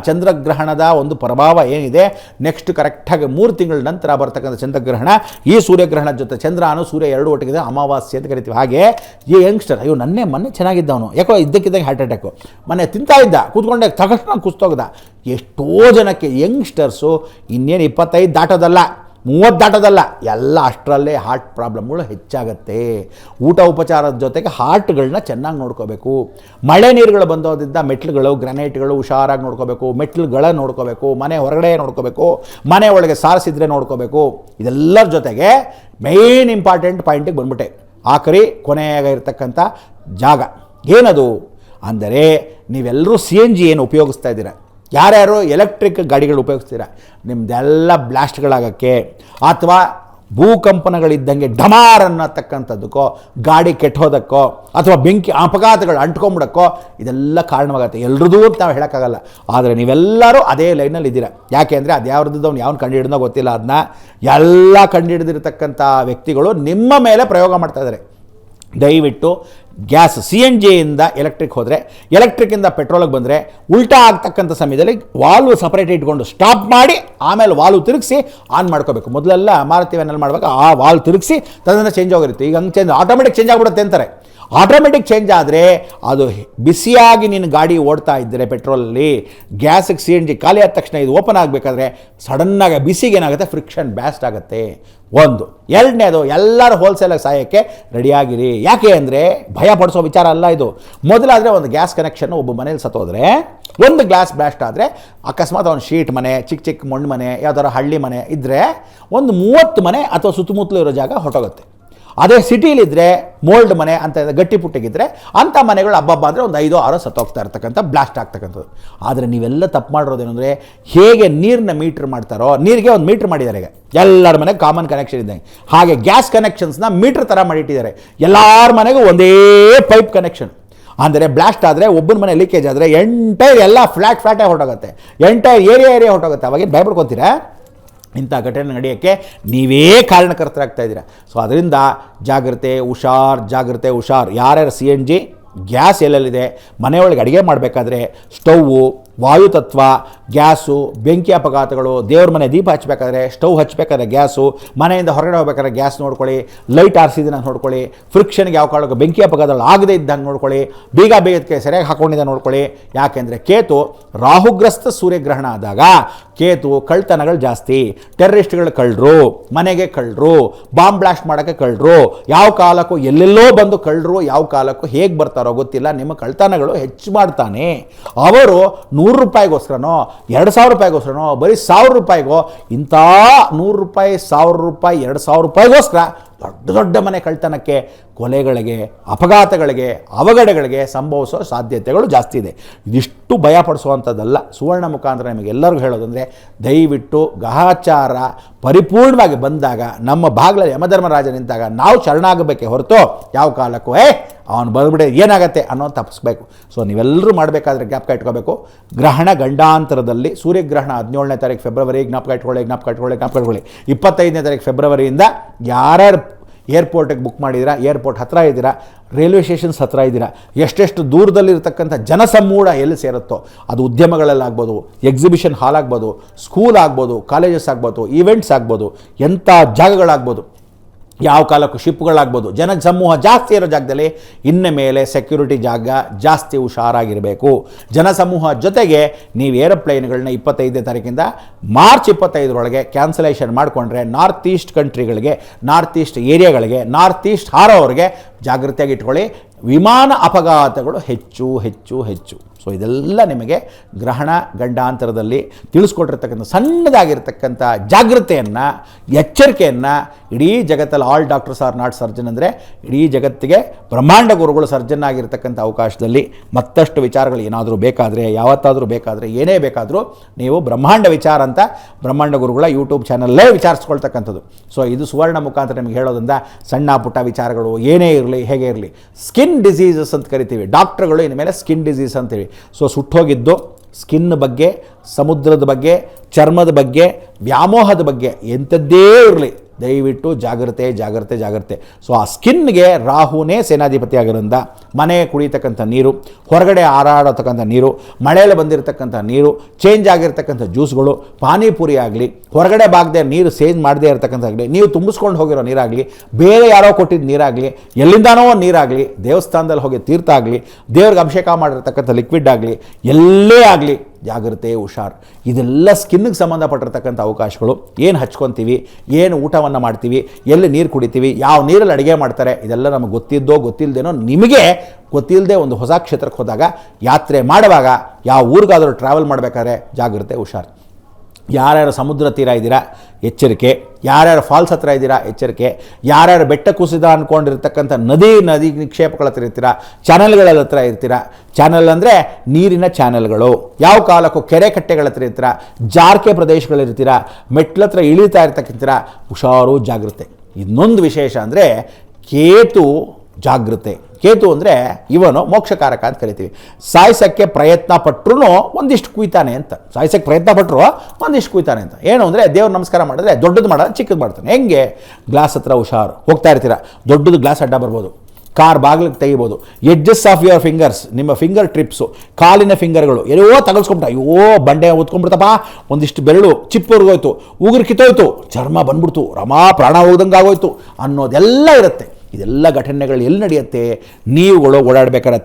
ಚಂದ್ರಗ್ರಹಣದ ಒಂದು ಪ್ರಭಾವ ಏನಿದೆ, ನೆಕ್ಸ್ಟ್ ಕರೆಕ್ಟಾಗಿ 3 ತಿಂಗಳ ನಂತರ ಬರ್ತಕ್ಕಂಥ ಚಂದ್ರಗ್ರಹಣ. ಈ ಸೂರ್ಯಗ್ರಹಣದ ಜೊತೆ ಚಂದ್ರನು ಸೂರ್ಯ 2 ಒಟ್ಟಿಗೆ ಅಮಾವಾಸ್ಯೆ ಅಂತ ಕರಿತೀವಿ. ಹಾಗೆ ಈ ಯಂಗ್ಸ್ಟರ್, ಅಯ್ಯೋ ಮೊನ್ನೆ ಚೆನ್ನಾಗಿದ್ದವನು, ಯಾಕೋ ಇದ್ದಕ್ಕಿದ್ದಂಗೆ ಹಾರ್ಟ್ ಅಟ್ಯಾಕು, ಮೊನ್ನೆ ತಿಂತಾ ಇದ್ದ, ಕೂತ್ಕೊಂಡೆ ತಕ್ಷಣ ಕುಸ್ತೋಗ್ದ. ಎಷ್ಟೋ ಜನಕ್ಕೆ ಯಂಗ್ಸ್ಟರ್ಸು ಇನ್ನೇನು 25 ದಾಟೋದಲ್ಲ, 30 ದಾಟೋದಲ್ಲ, ಎಲ್ಲ ಅಷ್ಟರಲ್ಲೇ ಹಾರ್ಟ್ ಪ್ರಾಬ್ಲಮ್ಗಳು ಹೆಚ್ಚಾಗತ್ತೆ. ಊಟ ಉಪಚಾರದ ಜೊತೆಗೆ ಹಾರ್ಟ್ಗಳನ್ನ ಚೆನ್ನಾಗಿ ನೋಡ್ಕೋಬೇಕು. ಮಳೆ ನೀರುಗಳು ಬಂದೋದ್ರಿಂದ ಮೆಟ್ಲುಗಳು, ಗ್ರಾನೈಟ್ಗಳು ಹುಷಾರಾಗಿ ನೋಡ್ಕೋಬೇಕು. ಮೆಟ್ಲುಗಳ ನೋಡ್ಕೋಬೇಕು, ಮನೆ ಹೊರಗಡೆ ನೋಡ್ಕೋಬೇಕು, ಮನೆ ಒಳಗೆ ಸಾರಿಸಿದ್ರೆ ನೋಡ್ಕೋಬೇಕು. ಇದೆಲ್ಲರ ಜೊತೆಗೆ ಮೇನ್ ಇಂಪಾರ್ಟೆಂಟ್ ಪಾಯಿಂಟಿಗೆ ಬಂದ್ಬಿಟ್ಟೆ, ಆಖರಿ ಕೊನೆಯಾಗಿರ್ತಕ್ಕಂಥ ಜಾಗ ಏನದು ಅಂದರೆ, ನೀವೆಲ್ಲರೂ CNG ಏನು ಉಪಯೋಗಿಸ್ತಾ ಇದ್ದೀರಾ, ಯಾರ್ಯಾರು ಎಲೆಕ್ಟ್ರಿಕ್ ಗಾಡಿಗಳು ಉಪಯೋಗಿಸ್ತೀರ, ನಿಮ್ಮದೆಲ್ಲ ಬ್ಲಾಸ್ಟ್ಗಳಾಗೋಕ್ಕೆ ಅಥವಾ ಭೂಕಂಪನಗಳಿದ್ದಂಗೆ ಡಮಾರ್ ಅನ್ನತಕ್ಕಂಥದ್ದಕ್ಕೋ, ಗಾಡಿ ಕೆಟ್ಟೋದಕ್ಕೋ, ಅಥವಾ ಬೆಂಕಿ ಅಪಘಾತಗಳು ಅಂಟ್ಕೊಂಬಿಡೋಕ್ಕೋ ಇದೆಲ್ಲ ಕಾರಣವಾಗುತ್ತೆ. ಎಲ್ರದೂ ಅಂತ ನಾವು ಹೇಳೋಕ್ಕಾಗಲ್ಲ. ಆದರೆ ನೀವೆಲ್ಲರೂ ಅದೇ ಲೈನಲ್ಲಿ ಇದ್ದೀರಾ. ಯಾಕೆ ಅಂದರೆ ಅದು ಯಾವ್ದು ಯಾವನು ಕಂಡುಹಿಡಿದೋ ಗೊತ್ತಿಲ್ಲ. ಅದನ್ನ ಎಲ್ಲ ಕಂಡುಹಿಡಿದಿರ್ತಕ್ಕಂಥ ವ್ಯಕ್ತಿಗಳು ನಿಮ್ಮ ಮೇಲೆ ಪ್ರಯೋಗ ಮಾಡ್ತಾ ಇದ್ದಾರೆ. ದಯವಿಟ್ಟು ಗ್ಯಾಸ್ CNGಯಿಂದ ಎಲೆಕ್ಟ್ರಿಕ್ ಹೋದರೆ, ಎಲೆಕ್ಟ್ರಿಕ್ಕಿಂದ ಪೆಟ್ರೋಲಿಗೆ ಬಂದರೆ, ಉಲ್ಟಾ ಆಗ್ತಕ್ಕಂಥ ಸಮಯದಲ್ಲಿ ವಾಲ್ವ್ ಸಪ್ರೇಟ್ ಇಟ್ಕೊಂಡು ಸ್ಟಾಪ್ ಮಾಡಿ ಆಮೇಲೆ ವಾಲ್ವ್ ತಿರುಗಿಸಿ ಆನ್ ಮಾಡ್ಕೋಬೇಕು. ಮೊದಲೆಲ್ಲ ಮಾರುತಿ ವ್ಯಾನಲ್ಲಿ ಮಾಡುವಾಗ ಆ ವಾಲ್ವ್ ತಿರುಗಿಸಿ ತದನಂತರ ಚೇಂಜ್ ಆಗಿರುತ್ತೆ. ಈಗ ಹಂಗೆ ಆಟೋಮೆಟಿಕ್ ಚೇಂಜ್ ಆಗಿಬಿಡುತ್ತೆ ಅಂತಾರೆ. ಆಟೋಮೆಟಿಕ್ ಚೇಂಜ್ ಆದರೆ ಅದು ಬಿಸಿಯಾಗಿ ನೀನು ಗಾಡಿ ಓಡ್ತಾ ಇದ್ದರೆ ಪೆಟ್ರೋಲಲ್ಲಿ, ಗ್ಯಾಸಿಗೆ CNG ಖಾಲಿ ಆದ ತಕ್ಷಣ ಇದು ಓಪನ್ ಆಗಬೇಕಾದ್ರೆ ಸಡನ್ನಾಗಿ ಬಿಸಿಗೆ ಏನಾಗುತ್ತೆ, ಫ್ರಿಕ್ಷನ್ ಬ್ಯಾಸ್ಟ್ ಆಗುತ್ತೆ. 1. 2ನೇದು, ಎಲ್ಲರೂ ಹೋಲ್ಸೇಲಾಗಿ ಸಾಯೋಕ್ಕೆ ರೆಡಿಯಾಗಿರಿ. ಯಾಕೆ ಅಂದರೆ ಭಯ ಪಡಿಸೋ ವಿಚಾರ ಅಲ್ಲ ಇದು. ಮೊದಲಾದರೆ ಒಂದು ಗ್ಯಾಸ್ ಕನೆಕ್ಷನ್ ಒಬ್ಬ ಮನೇಲಿ ಸತ್ತೋದ್ರೆ, ಒಂದು ಗ್ಲಾಸ್ ಬ್ಲಾಸ್ಟ್ ಆದರೆ ಅಕಸ್ಮಾತ್ ಒಂದು ಶೀಟ್ ಮನೆ, ಚಿಕ್ಕ ಮಣ್ಣು ಮನೆ, ಯಾವ್ದಾರ ಹಳ್ಳಿ ಮನೆ ಇದ್ದರೆ ಒಂದು 30 ಮನೆ ಅಥವಾ ಸುತ್ತಮುತ್ತಲು ಇರೋ ಜಾಗ ಹೊರಟೋಗುತ್ತೆ. ಅದೇ ಸಿಟಿಲಿದ್ದರೆ ಮೋಲ್ಡ್ ಮನೆ ಅಂತ ಗಟ್ಟಿ ಪುಟ್ಟಿಗಿದ್ರೆ ಅಂಥ ಮನೆಗಳು ಹಬ್ಬ ಅಂದರೆ ಒಂದು 5-6 ಸತ್ತೋಗ್ತಾ ಇರ್ತಕ್ಕಂಥ ಬ್ಲಾಸ್ಟ್ ಆಗ್ತಕ್ಕಂಥದ್ದು. ಆದರೆ ನೀವೆಲ್ಲ ತಪ್ಪು ಮಾಡಿರೋದೇನು ಅಂದರೆ, ಹೇಗೆ ನೀರನ್ನ ಮೀಟ್ರ್ ಮಾಡ್ತಾರೋ, ನೀರಿಗೆ ಒಂದು ಮೀಟ್ರ್ ಮಾಡಿದ್ದಾರೆ ಈಗ ಎಲ್ಲರ ಮನೆಗೆ ಕಾಮನ್ ಕನೆಕ್ಷನ್ ಇದ್ದಂಗೆ, ಹಾಗೆ ಗ್ಯಾಸ್ ಕನೆಕ್ಷನ್ಸ್ನ ಮೀಟ್ರ್ ಥರ ಮಾಡಿಟ್ಟಿದ್ದಾರೆ. ಎಲ್ಲರ ಮನೆಗೂ ಒಂದೇ ಪೈಪ್ ಕನೆಕ್ಷನ್. ಅಂದರೆ ಬ್ಲಾಸ್ಟ್ ಆದರೆ ಒಬ್ಬನ ಮನೆ ಲೀಕೇಜ್ ಆದರೆ ಎಂಟೈರ್ ಎಲ್ಲ ಫ್ಲ್ಯಾಟೇ ಹೊರಟೋಗುತ್ತೆ, ಎಂಟೈರ್ ಏರಿಯಾ ಹೊರಟೋಗುತ್ತೆ. ಅವಾಗೇನು ಭಯಪಡ್ಕೊತೀರಾ? ಇಂಥ ಘಟನೆ ನಡೆಯೋಕ್ಕೆ ನೀವೇ ಕಾರಣಕರ್ತರಾಗ್ತಾ ಇದ್ದೀರಾ. ಸೊ ಅದರಿಂದ ಜಾಗ್ರತೆ ಹುಷಾರ್. ಯಾರ್ಯಾರು CNG ಗ್ಯಾಸ್ ಎಲ್ಲೆಲ್ಲಿದೆ, ಮನೆಯೊಳಗೆ ಅಡುಗೆ ಮಾಡಬೇಕಾದ್ರೆ ಸ್ಟೌವು, ವಾಯುತತ್ವ, ಗ್ಯಾಸು, ಬೆಂಕಿ ಅಪಘಾತಗಳು, ದೇವ್ರ ಮನೆ ದೀಪ ಹಚ್ಚಬೇಕಾದ್ರೆ, ಸ್ಟವ್ ಹಚ್ಚಬೇಕಾದ್ರೆ ಗ್ಯಾಸು, ಮನೆಯಿಂದ ಹೊರಗಡೆ ಹೋಗ್ಬೇಕಾದ್ರೆ ಗ್ಯಾಸ್ ನೋಡ್ಕೊಳ್ಳಿ, ಲೈಟ್ ಆರಿಸಿದ್ದನ್ನು ನೋಡ್ಕೊಳ್ಳಿ, ಫ್ರಿಕ್ಷನ್ಗೆ ಯಾವ ಕಾರಣಕ್ಕೂ ಬೆಂಕಿ ಅಪಘಾತಗಳು ಆಗದೇ ಇದ್ದಂಗೆ ನೋಡ್ಕೊಳ್ಳಿ, ಬೇಗಕ್ಕೆ ಸರಿಯಾಗಿ ಹಾಕೊಂಡಿದ್ದ ನೋಡ್ಕೊಳ್ಳಿ. ಯಾಕೆಂದರೆ ಕೇತು ರಾಹುಗ್ರಸ್ತ ಸೂರ್ಯಗ್ರಹಣ ಆದಾಗ ಕೇತು ಕಳ್ತನಗಳು ಜಾಸ್ತಿ, ಟೆರರಿಸ್ಟ್ಗಳು ಕಳ್ಳರು, ಮನೆಗೆ ಕಳ್ಳರು, ಬಾಂಬ್ ಬ್ಲಾಸ್ಟ್ ಮಾಡೋಕ್ಕೆ ಕಳ್ಳರು, ಯಾವ ಕಾಲಕ್ಕೂ ಎಲ್ಲೆಲ್ಲೋ ಬಂದು ಕಳ್ಳರು ಯಾವ ಕಾಲಕ್ಕೂ ಹೇಗೆ ಬರ್ತಾರೋ ಗೊತ್ತಿಲ್ಲ, ನಿಮ್ಮ ಕಳ್ತನಗಳು ಹೆಚ್ಚು ಮಾಡ್ತಾನೆ. ಅವರು 100 ರೂಪಾಯಿಗೋಸ್ಕರನೋ 2000 ರೂಪಾಯಿಗೋಸ್ಕರನೋ ಬರೀ 1000 ರೂಪಾಯಿಗೋ, ಇಂಥ 100 ರೂಪಾಯಿ 1000 ರೂಪಾಯಿ 2000 ರೂಪಾಯಿಗೋಸ್ಕರ ದೊಡ್ಡ ಮನೆ ಕಳ್ತನಕ್ಕೆ, ಕೊಲೆಗಳಿಗೆ, ಅಪಘಾತಗಳಿಗೆ, ಅವಘಡಗಳಿಗೆ ಸಂಭವಿಸೋ ಸಾಧ್ಯತೆಗಳು ಜಾಸ್ತಿ ಇದೆ. ಇದಿಷ್ಟು ಭಯಪಡಿಸುವಂಥದ್ದಲ್ಲ. ಸುವರ್ಣ ಮುಖಾಂತರ ನಿಮಗೆಲ್ಲರಿಗೂ ಹೇಳೋದಂದರೆ, ದಯವಿಟ್ಟು ಗ್ರಹಚಾರ ಪರಿಪೂರ್ಣವಾಗಿ ಬಂದಾಗ, ನಮ್ಮ ಬಾಗಿಲಲ್ಲಿ ಯಮಧರ್ಮರಾಜ ನಿಂತಾಗ ನಾವು ಶರಣಾಗಬೇಕೆ ಹೊರತು ಯಾವ ಕಾಲಕ್ಕೂ ಅವನು ಬಂದ್ಬಿಟ್ಟೆ ಏನಾಗತ್ತೆ ಅನ್ನೋದು ತಪ್ಪಿಸ್ಬೇಕು. ಸೊ ನೀವೆಲ್ಲರೂ ಮಾಡಬೇಕಾದ್ರೆ ಜ್ಞಾಪಕ ಇಟ್ಕೋಬೇಕು, ಗ್ರಹಣ ಗಂಡಾಂತರದಲ್ಲಿ ಸೂರ್ಯಗ್ರಹಣ 17ನೇ ತಾರೀಕು ಫೆಬ್ರವರಿ, ಜ್ಞಾಪಕ ಇಟ್ಕೊಳ್ಳಿ. 25ನೇ ತಾರೀಕು ಫೆಬ್ರವರಿಯಿಂದ ಯಾರ್ಯಾರು ಏರ್ಪೋರ್ಟಿಗೆ ಬುಕ್ ಮಾಡಿದ್ದೀರಾ, ಏರ್ಪೋರ್ಟ್ ಹತ್ತಿರ ಇದ್ದೀರಾ, ರೈಲ್ವೆ ಸ್ಟೇಷನ್ಸ್ ಹತ್ತಿರ ಇದ್ದೀರಾ, ಎಷ್ಟೆಷ್ಟು ದೂರದಲ್ಲಿರ್ತಕ್ಕಂಥ ಜನಸಮೂಢ ಎಲ್ಲಿ ಸೇರುತ್ತೋ, ಅದು ಉದ್ಯಮಗಳಲ್ಲಾಗ್ಬೋದು, ಎಕ್ಸಿಬಿಷನ್ ಹಾಲ್ ಆಗ್ಬೋದು, ಸ್ಕೂಲ್ ಆಗ್ಬೋದು, ಕಾಲೇಜಸ್ ಆಗ್ಬೋದು, ಈವೆಂಟ್ಸ್ ಆಗ್ಬೋದು, ಎಂಥ ಜಾಗಗಳಾಗ್ಬೋದು, ಯಾವ ಕಾಲಕ್ಕೂ ಶಿಪ್ಗಳಾಗ್ಬೋದು, ಜನಸಮೂಹ ಜಾಸ್ತಿ ಇರೋ ಜಾಗದಲ್ಲಿ ಇನ್ನು ಮೇಲೆ ಸೆಕ್ಯೂರಿಟಿ ಜಾಗ ಜಾಸ್ತಿ ಹುಷಾರಾಗಿರಬೇಕು. ಜನಸಮೂಹ ಜೊತೆಗೆ ನೀವು ಏರೋಪ್ಲೇನ್ಗಳನ್ನ 25ನೇ ತಾರೀಕಿಂದ ಮಾರ್ಚ್ 25ರೊಳಗೆ ಕ್ಯಾನ್ಸಲೇಷನ್ ಮಾಡಿಕೊಂಡ್ರೆ ನಾರ್ತ್ ಈಸ್ಟ್ ಕಂಟ್ರಿಗಳಿಗೆ, ನಾರ್ತ್ ಈಸ್ಟ್ ಏರಿಯಾಗಳಿಗೆ, ನಾರ್ತ್ ಈಸ್ಟ್ ಹಾರೋವ್ರಿಗೆ ಜಾಗೃತಿಯಾಗಿ ಇಟ್ಕೊಳ್ಳಿ. ವಿಮಾನ ಅಪಘಾತಗಳು ಹೆಚ್ಚು. ಸೊ ಇದೆಲ್ಲ ನಿಮಗೆ ಗ್ರಹಣ ಗಂಡಾಂತರದಲ್ಲಿ ತಿಳಿಸ್ಕೊಟ್ಟಿರ್ತಕ್ಕಂಥ ಸಣ್ಣದಾಗಿರ್ತಕ್ಕಂಥ ಜಾಗೃತೆಯನ್ನು, ಎಚ್ಚರಿಕೆಯನ್ನು ಇಡೀ ಜಗತ್ತಲ್ಲಿ all doctors R not surgeon ಅಂದರೆ ಇಡೀ ಜಗತ್ತಿಗೆ ಬ್ರಹ್ಮಾಂಡ ಗುರುಗಳು ಸರ್ಜನ್ ಆಗಿರ್ತಕ್ಕಂಥ ಅವಕಾಶದಲ್ಲಿ ಮತ್ತಷ್ಟು ವಿಚಾರಗಳು ಏನಾದರೂ ಬೇಕಾದರೆ, ಯಾವತ್ತಾದರೂ ಬೇಕಾದರೆ, ಏನೇ ಬೇಕಾದರೂ ನೀವು ಬ್ರಹ್ಮಾಂಡ ವಿಚಾರ ಅಂತ ಬ್ರಹ್ಮಾಂಡ ಗುರುಗಳ ಯೂಟ್ಯೂಬ್ ಚಾನಲ್ಲೇ ವಿಚಾರಿಸ್ಕೊಳ್ತಕ್ಕಂಥದ್ದು. ಸೊ ಇದು ಸುವರ್ಣ ಮುಖಾಂತರ ನಿಮಗೆ ಹೇಳೋದ್ರಿಂದ ಸಣ್ಣ ಪುಟ್ಟ ವಿಚಾರಗಳು ಏನೇ ಇರಲಿ, ಹೇಗೆ ಇರಲಿ, ಸ್ಕಿನ್ ಡಿಸೀಸಸ್ ಅಂತ ಕರಿತೀವಿ, ಡಾಕ್ಟ್ರುಗಳು ಇನ್ಮೇಲೆ ಸ್ಕಿನ್ ಡಿಸೀಸ್ ಅಂತೀವಿ. ಸೊ ಸುಟ್ಟೋಗಿದ್ದು ಸ್ಕಿನ್ ಬಗ್ಗೆ, ಸಮುದ್ರದ ಬಗ್ಗೆ, ಚರ್ಮದ ಬಗ್ಗೆ, ವ್ಯಾಮೋಹದ ಬಗ್ಗೆ ಎಂಥದ್ದೇ ಇರಲಿ, ದಯವಿಟ್ಟು ಜಾಗ್ರತೆ. ಸೊ ಆ ಸ್ಕಿನ್ಗೆ ರಾಹುನೇ ಸೇನಾಧಿಪತಿ ಆಗಿರೋದ್ರಿಂದ ಮನೆ ಕುಡಿಯತಕ್ಕಂಥ ನೀರು, ಹೊರಗಡೆ ಹಾರಾಡತಕ್ಕಂಥ ನೀರು, ಮಳೆಯಲ್ಲಿ ಬಂದಿರತಕ್ಕಂಥ ನೀರು, ಚೇಂಜ್ ಆಗಿರ್ತಕ್ಕಂಥ ಜ್ಯೂಸ್ಗಳು, ಪಾನಿಪುರಿ ಆಗಲಿ, ಹೊರಗಡೆ ಬಾಗದೆ ನೀರು ಚೇಂಜ್ ಮಾಡದೇ ಇರತಕ್ಕಂಥಾಗಲಿ, ನೀವು ತುಂಬಿಸ್ಕೊಂಡು ಹೋಗಿರೋ ನೀರಾಗಲಿ, ಬೇರೆ ಯಾರೋ ಕೊಟ್ಟಿದ್ದ ನೀರಾಗಲಿ, ಎಲ್ಲಿಂದಾನೋ ನೀರಾಗಲಿ, ದೇವಸ್ಥಾನದಲ್ಲಿ ಹೋಗಿ ತೀರ್ಥ ಆಗಲಿ, ದೇವ್ರಿಗೆ ಅಭಿಷೇಕ ಮಾಡಿರ್ತಕ್ಕಂಥ ಲಿಕ್ವಿಡ್ ಆಗಲಿ, ಎಲ್ಲೇ ಆಗಲಿ ಜಾಗ್ರತೆ ಹುಷಾರ್. ಇದೆಲ್ಲ ಸ್ಕಿನ್ನಿಗೆ ಸಂಬಂಧಪಟ್ಟಿರ್ತಕ್ಕಂಥ ಅವಕಾಶಗಳು. ಏನು ಹಚ್ಕೊತೀವಿ, ಏನು ಊಟವನ್ನು ಮಾಡ್ತೀವಿ, ಎಲ್ಲಿ ನೀರು ಕುಡಿತೀವಿ, ಯಾವ ನೀರಲ್ಲಿ ಅಡುಗೆ ಮಾಡ್ತಾರೆ, ಇದೆಲ್ಲ ನಮಗೆ ಗೊತ್ತಿದ್ದೋ ಗೊತ್ತಿಲ್ಲದೇನೋ, ನಿಮಗೆ ಗೊತ್ತಿಲ್ಲದೆ ಒಂದು ಹೊಸ ಕ್ಷೇತ್ರಕ್ಕೆ ಹೋದಾಗ, ಯಾತ್ರೆ ಮಾಡುವಾಗ, ಯಾವ ಊರಿಗಾದರೂ ಟ್ರಾವೆಲ್ ಮಾಡಬೇಕಾದ್ರೆ ಜಾಗ್ರತೆ ಹುಷಾರ್. ಯಾರ್ಯಾರು ಸಮುದ್ರ ತೀರ ಇದ್ದೀರಾ ಎಚ್ಚರಿಕೆ, ಯಾರ್ಯಾರು ಫಾಲ್ಸ್ ಹತ್ರ ಇದ್ದೀರಾ ಎಚ್ಚರಿಕೆ, ಯಾರ್ಯಾರು ಬೆಟ್ಟ ಕುಸಿದ ಅಂದ್ಕೊಂಡಿರ್ತಕ್ಕಂಥ ನದಿ ನಿಕ್ಷೇಪಗಳ ಹತ್ರ ಇರ್ತೀರಾ, ಚಾನಲ್ಗಳ ಹತ್ರ ಇರ್ತೀರಾ. ಚಾನಲ್ ಅಂದರೆ ನೀರಿನ ಚಾನಲ್ಗಳು, ಯಾವ ಕಾಲಕ್ಕೂ ಕೆರೆ ಕಟ್ಟೆಗಳ ಹತ್ರ ಇರ್ತೀರಾ, ಜಾರ್ಕೆ ಪ್ರದೇಶಗಳಿರ್ತೀರಾ, ಮೆಟ್ಲತ್ರ ಇಳಿತಾ ಇರ್ತಕ್ಕಂಥ ಹುಷಾರು ಜಾಗ್ರತೆ. ಇನ್ನೊಂದು ವಿಶೇಷ ಅಂದರೆ ಕೇತು ಜಾಗ್ರತೆ. ಕೇತು ಅಂದರೆ ಇವನು ಮೋಕ್ಷಕಾರಕ ಅಂತ ಕರಿತೀವಿ. ಸಾಯಿಸೋಕ್ಕೆ ಪ್ರಯತ್ನ ಪಟ್ಟರು ಒಂದಿಷ್ಟು ಕುಯ್ತಾನೆ ಅಂತ, ಸಾಯಿಸೋಕ್ಕೆ ಪ್ರಯತ್ನ ಪಟ್ಟರು ಒಂದಿಷ್ಟು ಕುಯ್ತಾನೆ ಅಂತ. ಏನು ಅಂದರೆ ದೇವ್ರ ನಮಸ್ಕಾರ ಮಾಡಿದ್ರೆ ದೊಡ್ಡದು ಮಾಡೋದು ಚಿಕ್ಕದು ಮಾಡ್ತಾನೆ. ಹೆಂಗೆ? ಗ್ಲಾಸ್ ಹತ್ರ ಹುಷಾರು, ಹೋಗ್ತಾ ಇರ್ತೀರ, ದೊಡ್ಡದು ಗ್ಲಾಸ್ ಅಡ್ಡ ಬರ್ಬೋದು, ಕಾರ್ ಬಾಗಿಲಿಗೆ ತೆಗಿಬೋದು, ಎಡ್ಜಸ್ ಆಫ್ ಯುವರ್ ಫಿಂಗರ್ಸ್, ನಿಮ್ಮ ಫಿಂಗರ್ ಟ್ರಿಪ್ಸು, ಕಾಲಿನ ಫಿಂಗರ್ಗಳು ಎಲ್ಲೋ ತಗಲ್ಸ್ಕೊಂಬಿಟ್ಟ, ಅಯ್ಯೋ ಬಂಡೆ ಉತ್ಕೊಂಡ್ಬಿಡ್ತಪ್ಪ, ಒಂದಿಷ್ಟು ಬೆರಳು ಚಿಪ್ಪುರ್ಗೋಯ್ತು, ಉಗುರು ಕಿತ್ತೋಯ್ತು, ಚರ್ಮ ಬಂದ್ಬಿಡ್ತು, ರಮಾ ಪ್ರಾಣ ಹೋಗ್ದಂಗೆ ಆಗೋಯ್ತು ಅನ್ನೋದೆಲ್ಲ ಇರುತ್ತೆ. ಇದೆಲ್ಲ ಘಟನೆಗಳು ಎಲ್ಲಿ ನಡೆಯುತ್ತೆ? ನೀವುಗಳು ಓಡಾಡಬೇಕಾದ್ರೆ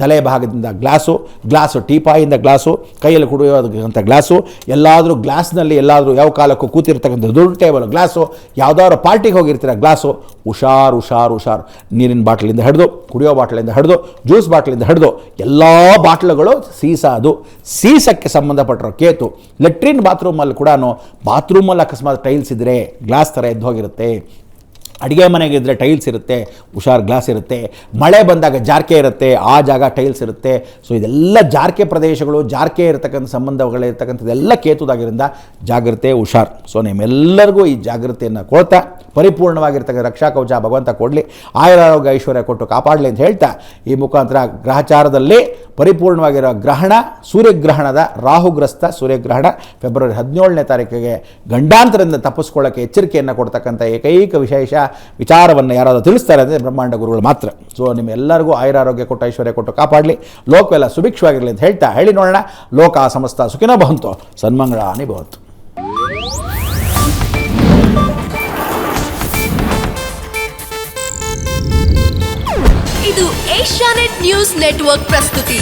ತಲೆ ಭಾಗದಿಂದ ಗ್ಲಾಸು ಟೀಪಾಯಿಂದ ಗ್ಲಾಸು, ಕೈಯಲ್ಲಿ ಕುಡಿಯೋದಂಥ ಗ್ಲಾಸು, ಎಲ್ಲಾದರೂ ಗ್ಲಾಸ್ನಲ್ಲಿ ಎಲ್ಲಾದರೂ ಯಾವ ಕಾಲಕ್ಕೂ ಕೂತಿರ್ತಕ್ಕಂಥ ದೊಡ್ಡ ಟೇಬಲ್ ಗ್ಲಾಸು, ಯಾವುದಾದ್ರು ಪಾರ್ಟಿಗೆ ಹೋಗಿರ್ತೀರ ಗ್ಲಾಸು, ಹುಷಾರು. ನೀರಿನ ಬಾಟ್ಲಿಂದ ಹಿಡಿದು, ಕುಡಿಯೋ ಬಾಟ್ಲಿಂದ ಹಿಡಿದು, ಜ್ಯೂಸ್ ಬಾಟ್ಲಿಂದ ಹಿಡಿದು ಎಲ್ಲ ಬಾಟ್ಲುಗಳು ಅದು ಸೀಸಕ್ಕೆ ಸಂಬಂಧಪಟ್ಟಿರೋ ಕೇತು. ಲೆಟ್ರಿನ್ ಬಾತ್ರೂಮಲ್ಲಿ ಕೂಡ, ಬಾತ್ರೂಮಲ್ಲಿ ಅಕಸ್ಮಾತ್ ಟೈಲ್ಸ್ ಇದ್ದರೆ ಗ್ಲಾಸ್ ಥರ ಎದ್ದು ಹೋಗಿರುತ್ತೆ. ಅಡುಗೆ ಮನೆಗಿದ್ದರೆ ಟೈಲ್ಸ್ ಇರುತ್ತೆ, ಹುಷಾರ್ ಗ್ಲಾಸ್ ಇರುತ್ತೆ. ಮಳೆ ಬಂದಾಗ ಜಾರ್ಕೆ ಇರುತ್ತೆ, ಆ ಜಾಗ ಟೈಲ್ಸ್ ಇರುತ್ತೆ. ಸೊ ಇದೆಲ್ಲ ಜಾರ್ಕೆ ಪ್ರದೇಶಗಳು, ಜಾರ್ಕೆ ಇರತಕ್ಕಂಥ ಸಂಬಂಧಗಳಿರ್ತಕ್ಕಂಥದ್ದೆಲ್ಲ ಕೇತುದಾಗಿರಿಂದ ಜಾಗ್ರತೆ ಹುಷಾರ್. ಸೊ ನಿಮ್ಮೆಲ್ಲರಿಗೂ ಈ ಜಾಗೃತಿಯನ್ನು ಕೊಡ್ತಾ ಪರಿಪೂರ್ಣವಾಗಿರ್ತಕ್ಕಂಥ ರಕ್ಷಾ ಕವಚ ಭಗವಂತ ಕೊಡಲಿ, ಆಯುರಾರೋಗ್ಯ ಐಶ್ವರ್ಯ ಕೊಟ್ಟು ಕಾಪಾಡಲಿ ಅಂತ ಹೇಳ್ತಾ, ಈ ಮುಖಾಂತರ ಗ್ರಹಚಾರದಲ್ಲಿ ಪರಿಪೂರ್ಣವಾಗಿರೋ ಗ್ರಹಣ, ಸೂರ್ಯಗ್ರಹಣದ ರಾಹುಗ್ರಸ್ತ ಸೂರ್ಯಗ್ರಹಣ ಫೆಬ್ರವರಿ 17ನೇ ತಾರೀಕಿಗೆ ಗಂಡಾಂತರದಿಂದ ತಪ್ಪಿಸ್ಕೊಳ್ಳೋಕ್ಕೆ ಎಚ್ಚರಿಕೆಯನ್ನು ಕೊಡ್ತಕ್ಕಂಥ ಏಕೈಕ ವಿಶೇಷ ವಿಚಾರವನ್ನು ಯಾರಾದರೂ ತಿಳಿಸ್ತಾರೆ ಅಂದರೆ ಬ್ರಹ್ಮಾಂಡ ಗುರುಗಳು ಮಾತ್ರ. ಸೊ ನಿಮ್ಮೆಲ್ಲರಿಗೂ ಆಯುರಾರೋಗ್ಯ ಕೊಟ್ಟು ಐಶ್ವರ್ಯ ಕೊಟ್ಟು ಕಾಪಾಡಲಿ, ಲೋಕವೆಲ್ಲ ಸುಭಿಕ್ಷವಾಗಿರಲಿ ಅಂತ ಹೇಳ್ತಾ ಹೇಳಿ ನೋಡೋಣ. ಲೋಕ ಸಮಸ್ತ ಸುಖಿನೋ ಭವಂತು, ಸನ್ಮಂಗಳಾನಿ ಭವಂತು. ಇದು ಏಷ್ಯಾನೆಟ್ ನ್ಯೂಸ್ ನೆಟ್ವರ್ಕ್ ಪ್ರಸ್ತುತಿ.